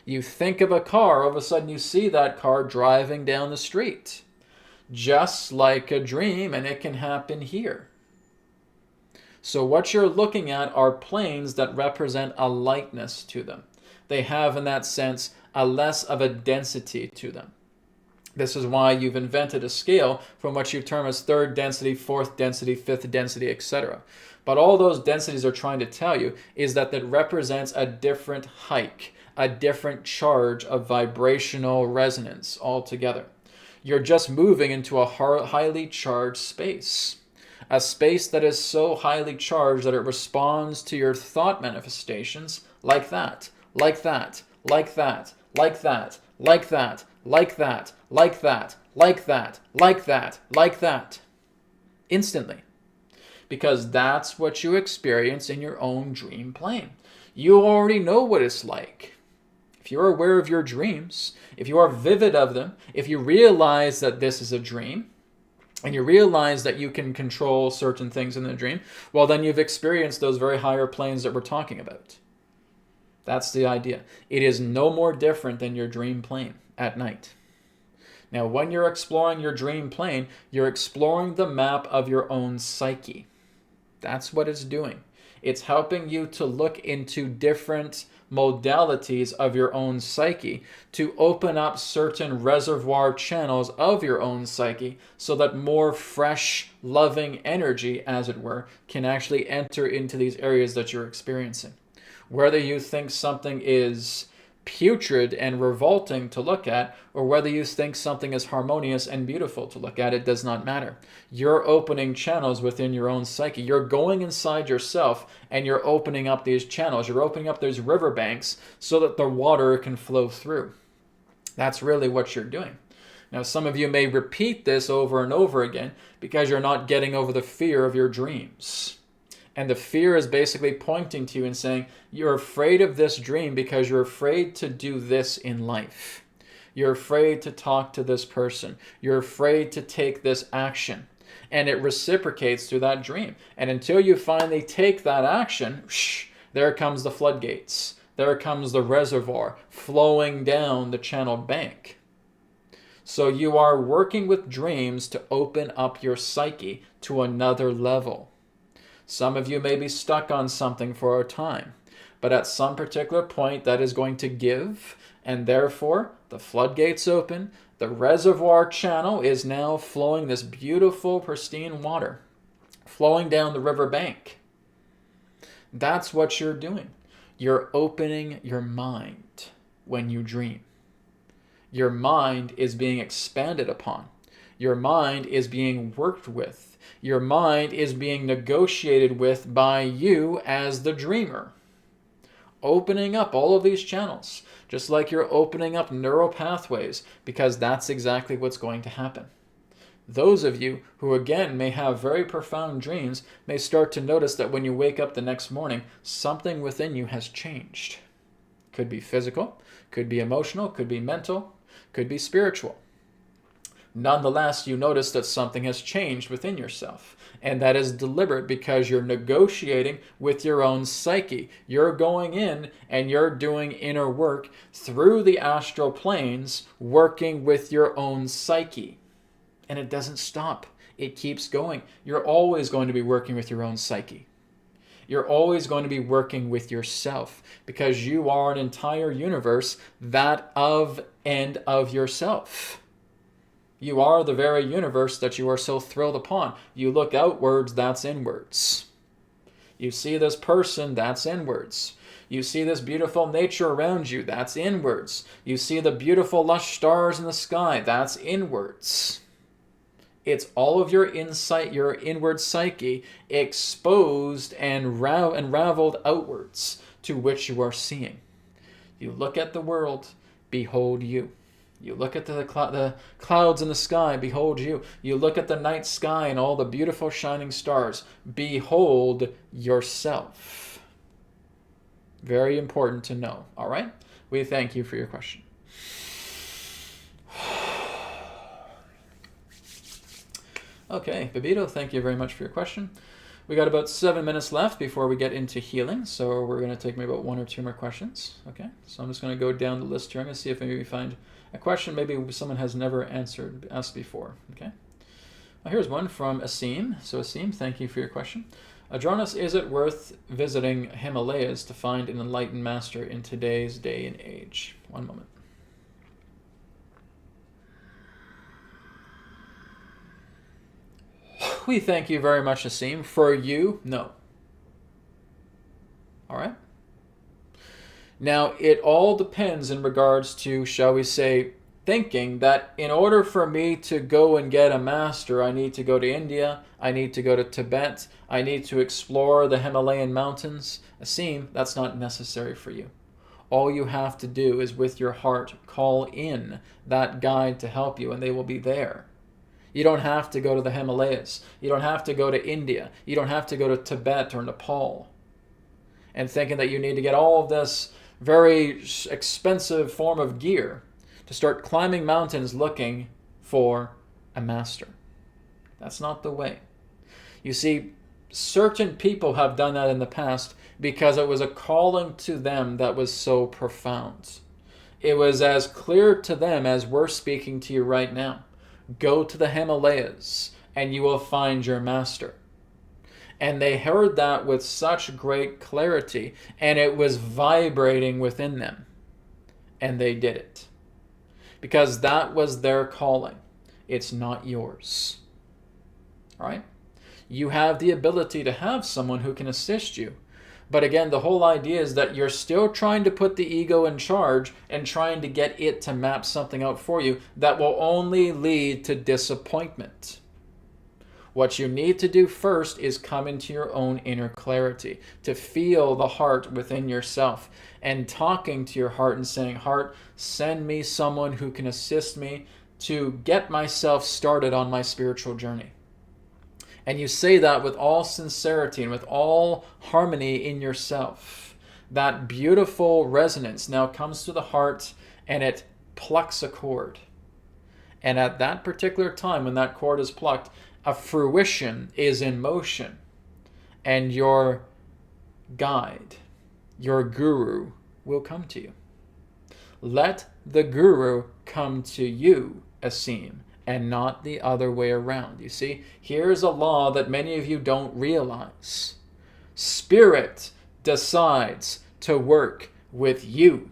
You think of a car, all of a sudden you see that car driving down the street. Just like a dream, and it can happen here. So what you're looking at are planes that represent a lightness to them. They have, in that sense, a less of a density to them. This is why you've invented a scale from what you term as third density, fourth density, fifth density, etc. But all those densities are trying to tell you is that that represents a different hike, a different charge of vibrational resonance altogether. You're just moving into a highly charged space. A space that is so highly charged that it responds to your thought manifestations like that, like that, like that, like that, like that, like that, like that, like that, like that, like that. Instantly. Because that's what you experience in your own dream plane. You already know what it's like. If you're aware of your dreams, if you are vivid of them, if you realize that this is a dream, and you realize that you can control certain things in the dream, well, then you've experienced those very higher planes that we're talking about. That's the idea. It is no more different than your dream plane at night. Now, when you're exploring your dream plane, you're exploring the map of your own psyche. That's what it's doing. It's helping you to look into different modalities of your own psyche to open up certain reservoir channels of your own psyche so that more fresh, loving energy, as it were, can actually enter into these areas that you're experiencing. Whether you think something is putrid and revolting to look at, or whether you think something is harmonious and beautiful to look at, it does not matter. You're opening channels within your own psyche. You're going inside yourself and you're opening up these channels. You're opening up those riverbanks so that the water can flow through. That's really what you're doing. Now, some of you may repeat this over and over again because you're not getting over the fear of your dreams. And the fear is basically pointing to you and saying, you're afraid of this dream because you're afraid to do this in life. You're afraid to talk to this person. You're afraid to take this action. And it reciprocates through that dream. And until you finally take that action, there comes the floodgates. There comes the reservoir flowing down the channeled bank. So you are working with dreams to open up your psyche to another level. Some of you may be stuck on something for a time, but at some particular point that is going to give, and therefore the floodgates open, the reservoir channel is now flowing this beautiful, pristine water, flowing down the river bank. That's what you're doing. You're opening your mind when you dream. Your mind is being expanded upon. Your mind is being worked with. Your mind is being negotiated with by you as the dreamer. Opening up all of these channels, just like you're opening up neural pathways, because that's exactly what's going to happen. Those of you who, again, may have very profound dreams may start to notice that when you wake up the next morning, something within you has changed. Could be physical, could be emotional, could be mental, could be spiritual. Nonetheless, you notice that something has changed within yourself. And that is deliberate because you're negotiating with your own psyche. You're going in and you're doing inner work through the astral planes, working with your own psyche. And it doesn't stop. It keeps going. You're always going to be working with your own psyche. You're always going to be working with yourself because you are an entire universe, that of and of yourself. You are the very universe that you are so thrilled upon. You look outwards, that's inwards. You see this person, that's inwards. You see this beautiful nature around you, that's inwards. You see the beautiful lush stars in the sky, that's inwards. It's all of your insight, your inward psyche, exposed and unraveled outwards to which you are seeing. You look at the world, behold you. You look at the clouds in the sky, behold you. You look at the night sky and all the beautiful shining stars, behold yourself. Very important to know, all right? We thank you for your question. Okay, Babito, thank you very much for your question. We got about 7 minutes left before we get into healing, so we're going to take maybe about 1 or 2 more questions. Okay, so I'm just going to go down the list here. I'm going to see if maybe we find a question maybe someone has never asked before. Okay, well, here's one from Asim. So Asim, thank you for your question. Adronis, is it worth visiting Himalayas to find an enlightened master in today's day and age? One moment. We thank you very much, Asim. For you, no. All right? Now, it all depends in regards to, shall we say, thinking that in order for me to go and get a master, I need to go to India, I need to go to Tibet, I need to explore the Himalayan mountains. Asim, that's not necessary for you. All you have to do is with your heart call in that guide to help you, and they will be there. You don't have to go to the Himalayas. You don't have to go to India. You don't have to go to Tibet or Nepal. And thinking that you need to get all of this very expensive form of gear to start climbing mountains looking for a master. That's not the way. You see, certain people have done that in the past because it was a calling to them that was so profound. It was as clear to them as we're speaking to you right now. Go to the Himalayas and you will find your master. And they heard that with such great clarity, and it was vibrating within them. And they did it. Because that was their calling. It's not yours. All right? You have the ability to have someone who can assist you. But again, the whole idea is that you're still trying to put the ego in charge and trying to get it to map something out for you that will only lead to disappointment. What you need to do first is come into your own inner clarity, to feel the heart within yourself, and talking to your heart and saying, heart, send me someone who can assist me to get myself started on my spiritual journey. And you say that with all sincerity and with all harmony in yourself. That beautiful resonance now comes to the heart and it plucks a cord. And at that particular time when that cord is plucked, a fruition is in motion. And your guide, your guru, will come to you. Let the guru come to you, Asim, and not the other way around. You see, here's a law that many of you don't realize. Spirit decides to work with you.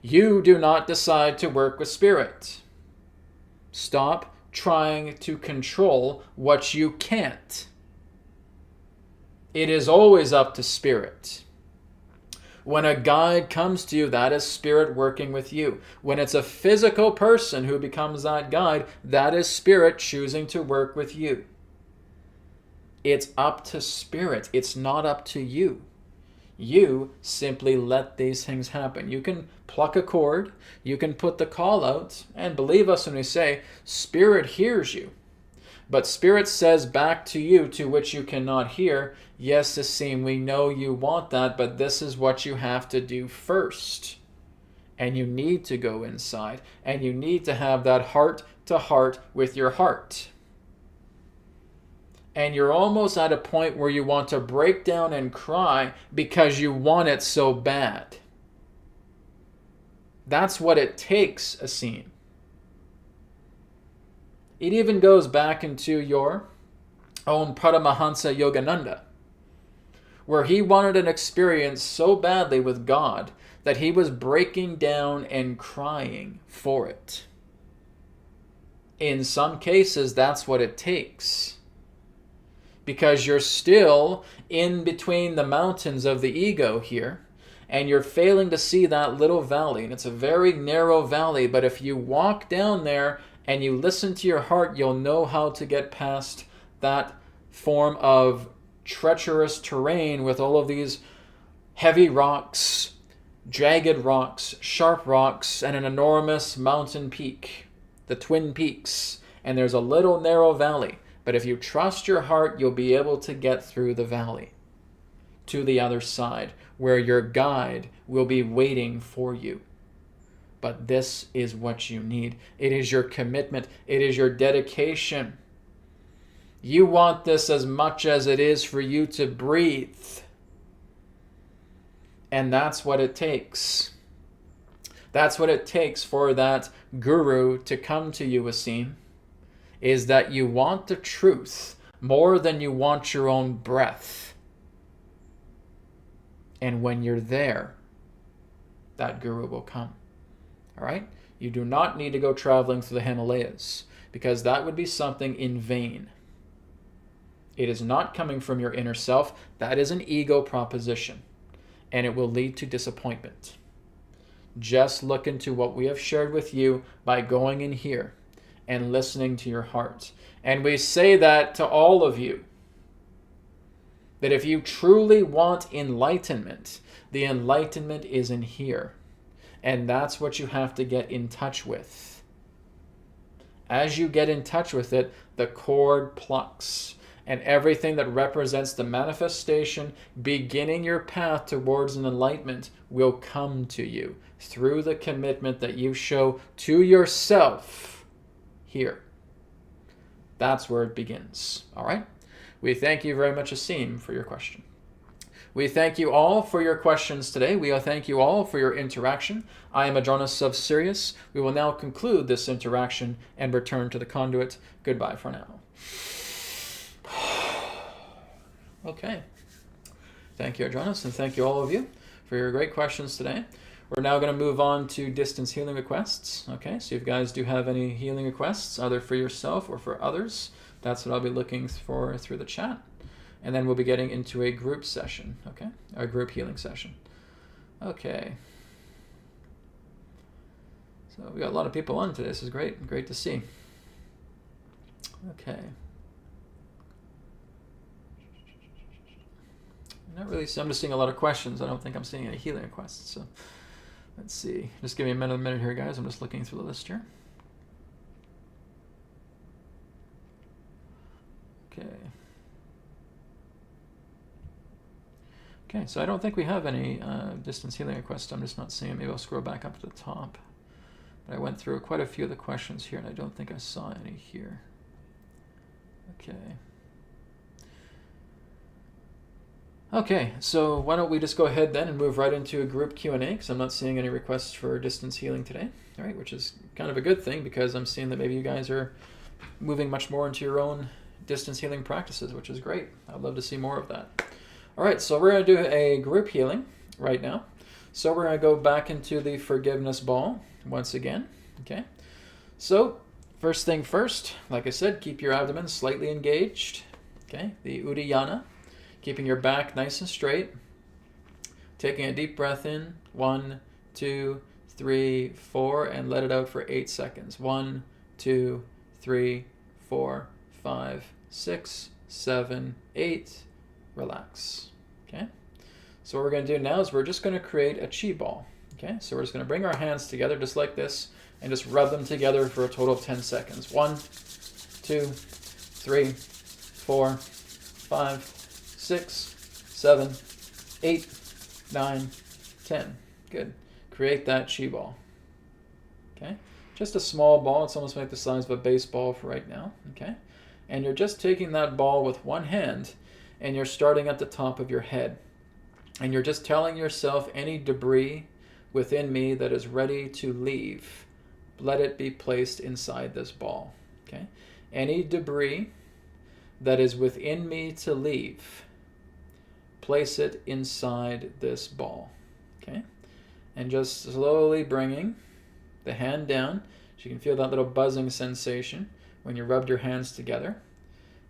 You do not decide to work with spirit. Stop trying to control what you can't. It is always up to spirit. When a guide comes to you, that is spirit working with you. When it's a physical person who becomes that guide, that is spirit choosing to work with you. It's up to spirit. It's not up to you. You simply let these things happen. You can pluck a cord, you can put the call out, and believe us when we say, spirit hears you. But spirit says back to you, to which you cannot hear, yes, Asim, we know you want that, but this is what you have to do first. And you need to go inside, and you need to have that heart to heart with your heart. And you're almost at a point where you want to break down and cry because you want it so bad. That's what it takes, Asim. It even goes back into your own Paramahansa Yogananda, where he wanted an experience so badly with God that he was breaking down and crying for it. In some cases, that's what it takes. Because you're still in between the mountains of the ego here, and you're failing to see that little valley. And it's a very narrow valley, but if you walk down there and you listen to your heart, you'll know how to get past that form of treacherous terrain with all of these heavy rocks, jagged rocks, sharp rocks, and an enormous mountain peak, the Twin Peaks, and there's a little narrow valley. But if you trust your heart, you'll be able to get through the valley to the other side, where your guide will be waiting for you. But this is what you need. It is your commitment. It is your dedication. You want this as much as it is for you to breathe. And that's what it takes. That's what it takes for that guru to come to you, Asim, is that you want the truth more than you want your own breath. And when you're there, that guru will come. All right? You do not need to go traveling through the Himalayas, because that would be something in vain. It is not coming from your inner self. That is an ego proposition, and it will lead to disappointment. Just look into what we have shared with you by going in here and listening to your heart. And we say that to all of you, that if you truly want enlightenment, the enlightenment is in here. And that's what you have to get in touch with. As you get in touch with it, the cord plucks, and everything that represents the manifestation beginning your path towards an enlightenment will come to you through the commitment that you show to yourself here. That's where it begins. All right? We thank you very much, Asim, for your question. We thank you all for your questions today. We thank you all for your interaction. I am Adronis of Sirius. We will now conclude this interaction and return to the conduit. Goodbye for now. Okay. Thank you, Adronis, and thank you all of you for your great questions today. We're now going to move on to distance healing requests. Okay, so if you guys do have any healing requests, either for yourself or for others, that's what I'll be looking for through the chat. And then we'll be getting into a group session, okay? A group healing session. Okay. So we got a lot of people on today. This is great. Great to see. Okay. Not really. I'm just seeing a lot of questions. I don't think I'm seeing any healing requests. So let's see. Just give me a minute here, guys. I'm just looking through the list here. Okay. Okay, so I don't think we have any distance healing requests. I'm just not seeing them. Maybe I'll scroll back up to the top. But I went through quite a few of the questions here, and I don't think I saw any here. Okay. Okay, so why don't we just go ahead then and move right into a group Q&A, because I'm not seeing any requests for distance healing today. All right, which is kind of a good thing, because I'm seeing that maybe you guys are moving much more into your own distance healing practices, which is great. I'd love to see more of that. All right, so we're going to do a group healing right now. So we're going to go back into the forgiveness ball once again, okay? So first thing first, like I said, keep your abdomen slightly engaged, okay? The Uddiyana, keeping your back nice and straight. Taking a deep breath in, 1, 2, 3, 4, and let it out for 8 seconds. 1, 2, 3, 4, 5, 6, 7, 8. Relax. Okay. So what we're going to do now is we're just going to create a chi ball. Okay. So we're just going to bring our hands together just like this and just rub them together for a total of 10 seconds. 1, 2, 3, 4, 5, 6, 7, 8, 9, 10. Good. Create that chi ball. Okay. Just a small ball. It's almost like the size of a baseball for right now. Okay. And you're just taking that ball with one hand, and you're starting at the top of your head. And you're just telling yourself, any debris within me that is ready to leave, let it be placed inside this ball. Okay? Any debris that is within me to leave, place it inside this ball. Okay? And just slowly bringing the hand down, so you can feel that little buzzing sensation when you rubbed your hands together.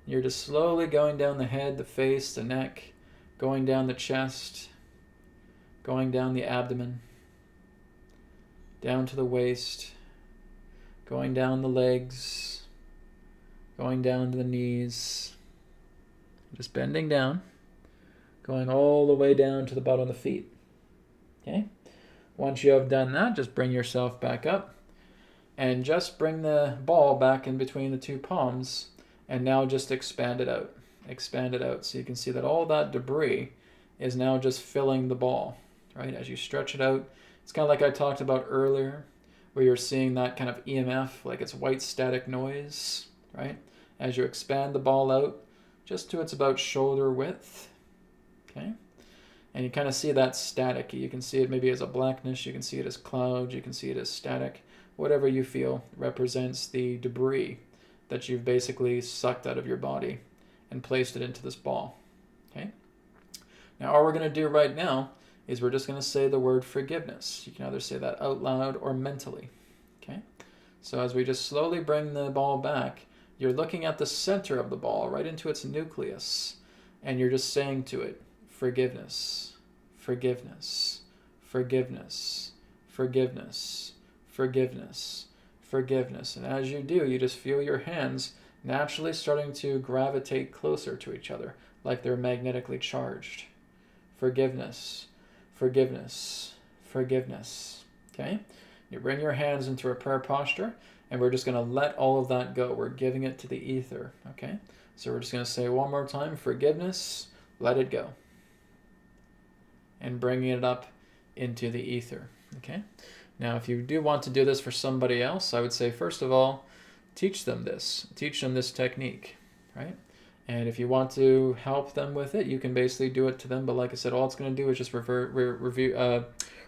You're just slowly going down the head, the face, the neck, going down the chest, going down the abdomen, down to the waist, going down the legs, going down to the knees, just bending down, going all the way down to the bottom of the feet. Okay? Once you have done that, just bring yourself back up and just bring the ball back in between the two palms, and now just expand it out. Expand it out so you can see that all that debris is now just filling the ball, right? As you stretch it out, it's kind of like I talked about earlier, where you're seeing that kind of EMF, like it's white static noise, right? As you expand the ball out, just to it's about shoulder width, okay? And you kind of see that static. You can see it maybe as a blackness, you can see it as clouds, you can see it as static. Whatever you feel represents the debris that you've basically sucked out of your body and placed it into this ball, okay? Now all we're going to do right now is we're just going to say the word forgiveness. You can either say that out loud or mentally, okay? So as we just slowly bring the ball back, you're looking at the center of the ball, right into its nucleus, and you're just saying to it, forgiveness, forgiveness, forgiveness, forgiveness, forgiveness, forgiveness. And as you do, you just feel your hands naturally starting to gravitate closer to each other, like they're magnetically charged. Forgiveness, forgiveness, forgiveness. Okay? You bring your hands into a prayer posture, and we're just going to let all of that go. We're giving it to the ether. Okay? So we're just going to say one more time, forgiveness, let it go. And bringing it up into the ether. Okay? Now, if you do want to do this for somebody else, I would say, first of all, teach them this. Teach them this technique, right? And if you want to help them with it, you can basically do it to them. But like I said, all it's going to do is just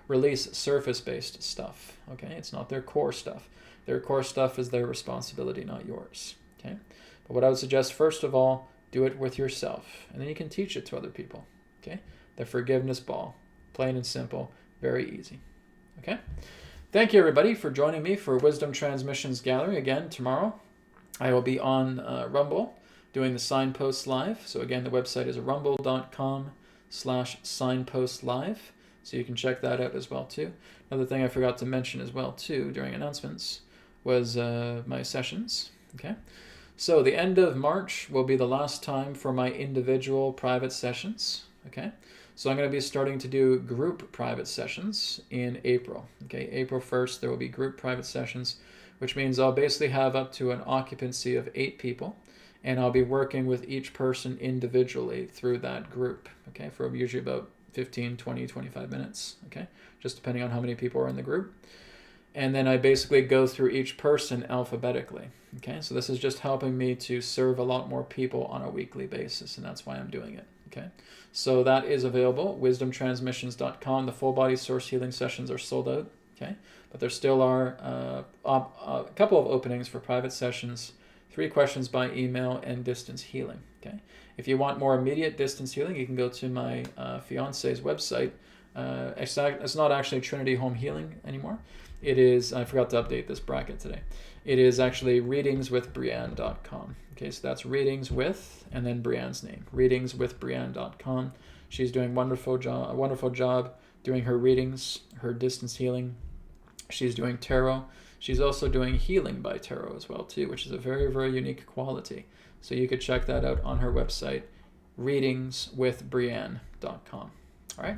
release surface-based stuff, okay? It's not their core stuff. Their core stuff is their responsibility, not yours, okay? But what I would suggest, first of all, do it with yourself. And then you can teach it to other people, okay? The forgiveness ball, plain and simple, very easy, okay? Thank you, everybody, for joining me for Wisdom Transmissions Gallery. Again, tomorrow I will be on Rumble doing the Signpost Live. So again, the website is rumble.com/signpostlive. So you can check that out as well, too. Another thing I forgot to mention as well, too, during announcements was my sessions, okay? So the end of March will be the last time for my individual private sessions, okay? So I'm going to be starting to do group private sessions in April. Okay, April 1st, there will be group private sessions, which means I'll basically have up to an occupancy of 8 people, and I'll be working with each person individually through that group, okay, for usually about 15, 20, 25 minutes, okay, just depending on how many people are in the group. And then I basically go through each person alphabetically, okay? So this is just helping me to serve a lot more people on a weekly basis, and that's why I'm doing it, okay? So that is available, wisdomtransmissions.com. The full body source healing sessions are sold out, okay? But there still are a couple of openings for private sessions, 3 questions by email, and distance healing, okay? If you want more immediate distance healing, you can go to my fiance's website. It's not actually Trinity Home Healing anymore. It is, I forgot to update this bracket today. It is actually readingswithbrianne.com. Okay, so that's readings with, and then Brianne's name, readingswithbrianne.com. She's doing a wonderful job doing her readings, her distance healing. She's doing tarot. She's also doing healing by tarot as well, too, which is a very, very unique quality. So you could check that out on her website, readingswithbrianne.com. All right.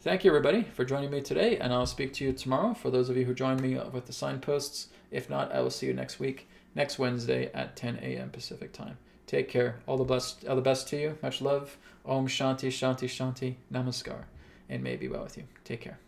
Thank you, everybody, for joining me today, and I'll speak to you tomorrow for those of you who join me with the signposts. If not, I will see you next week, next Wednesday at 10 a.m. Pacific time. Take care. All the best to you. Much love. Om Shanti, Shanti, Shanti. Namaskar. And may it be well with you. Take care.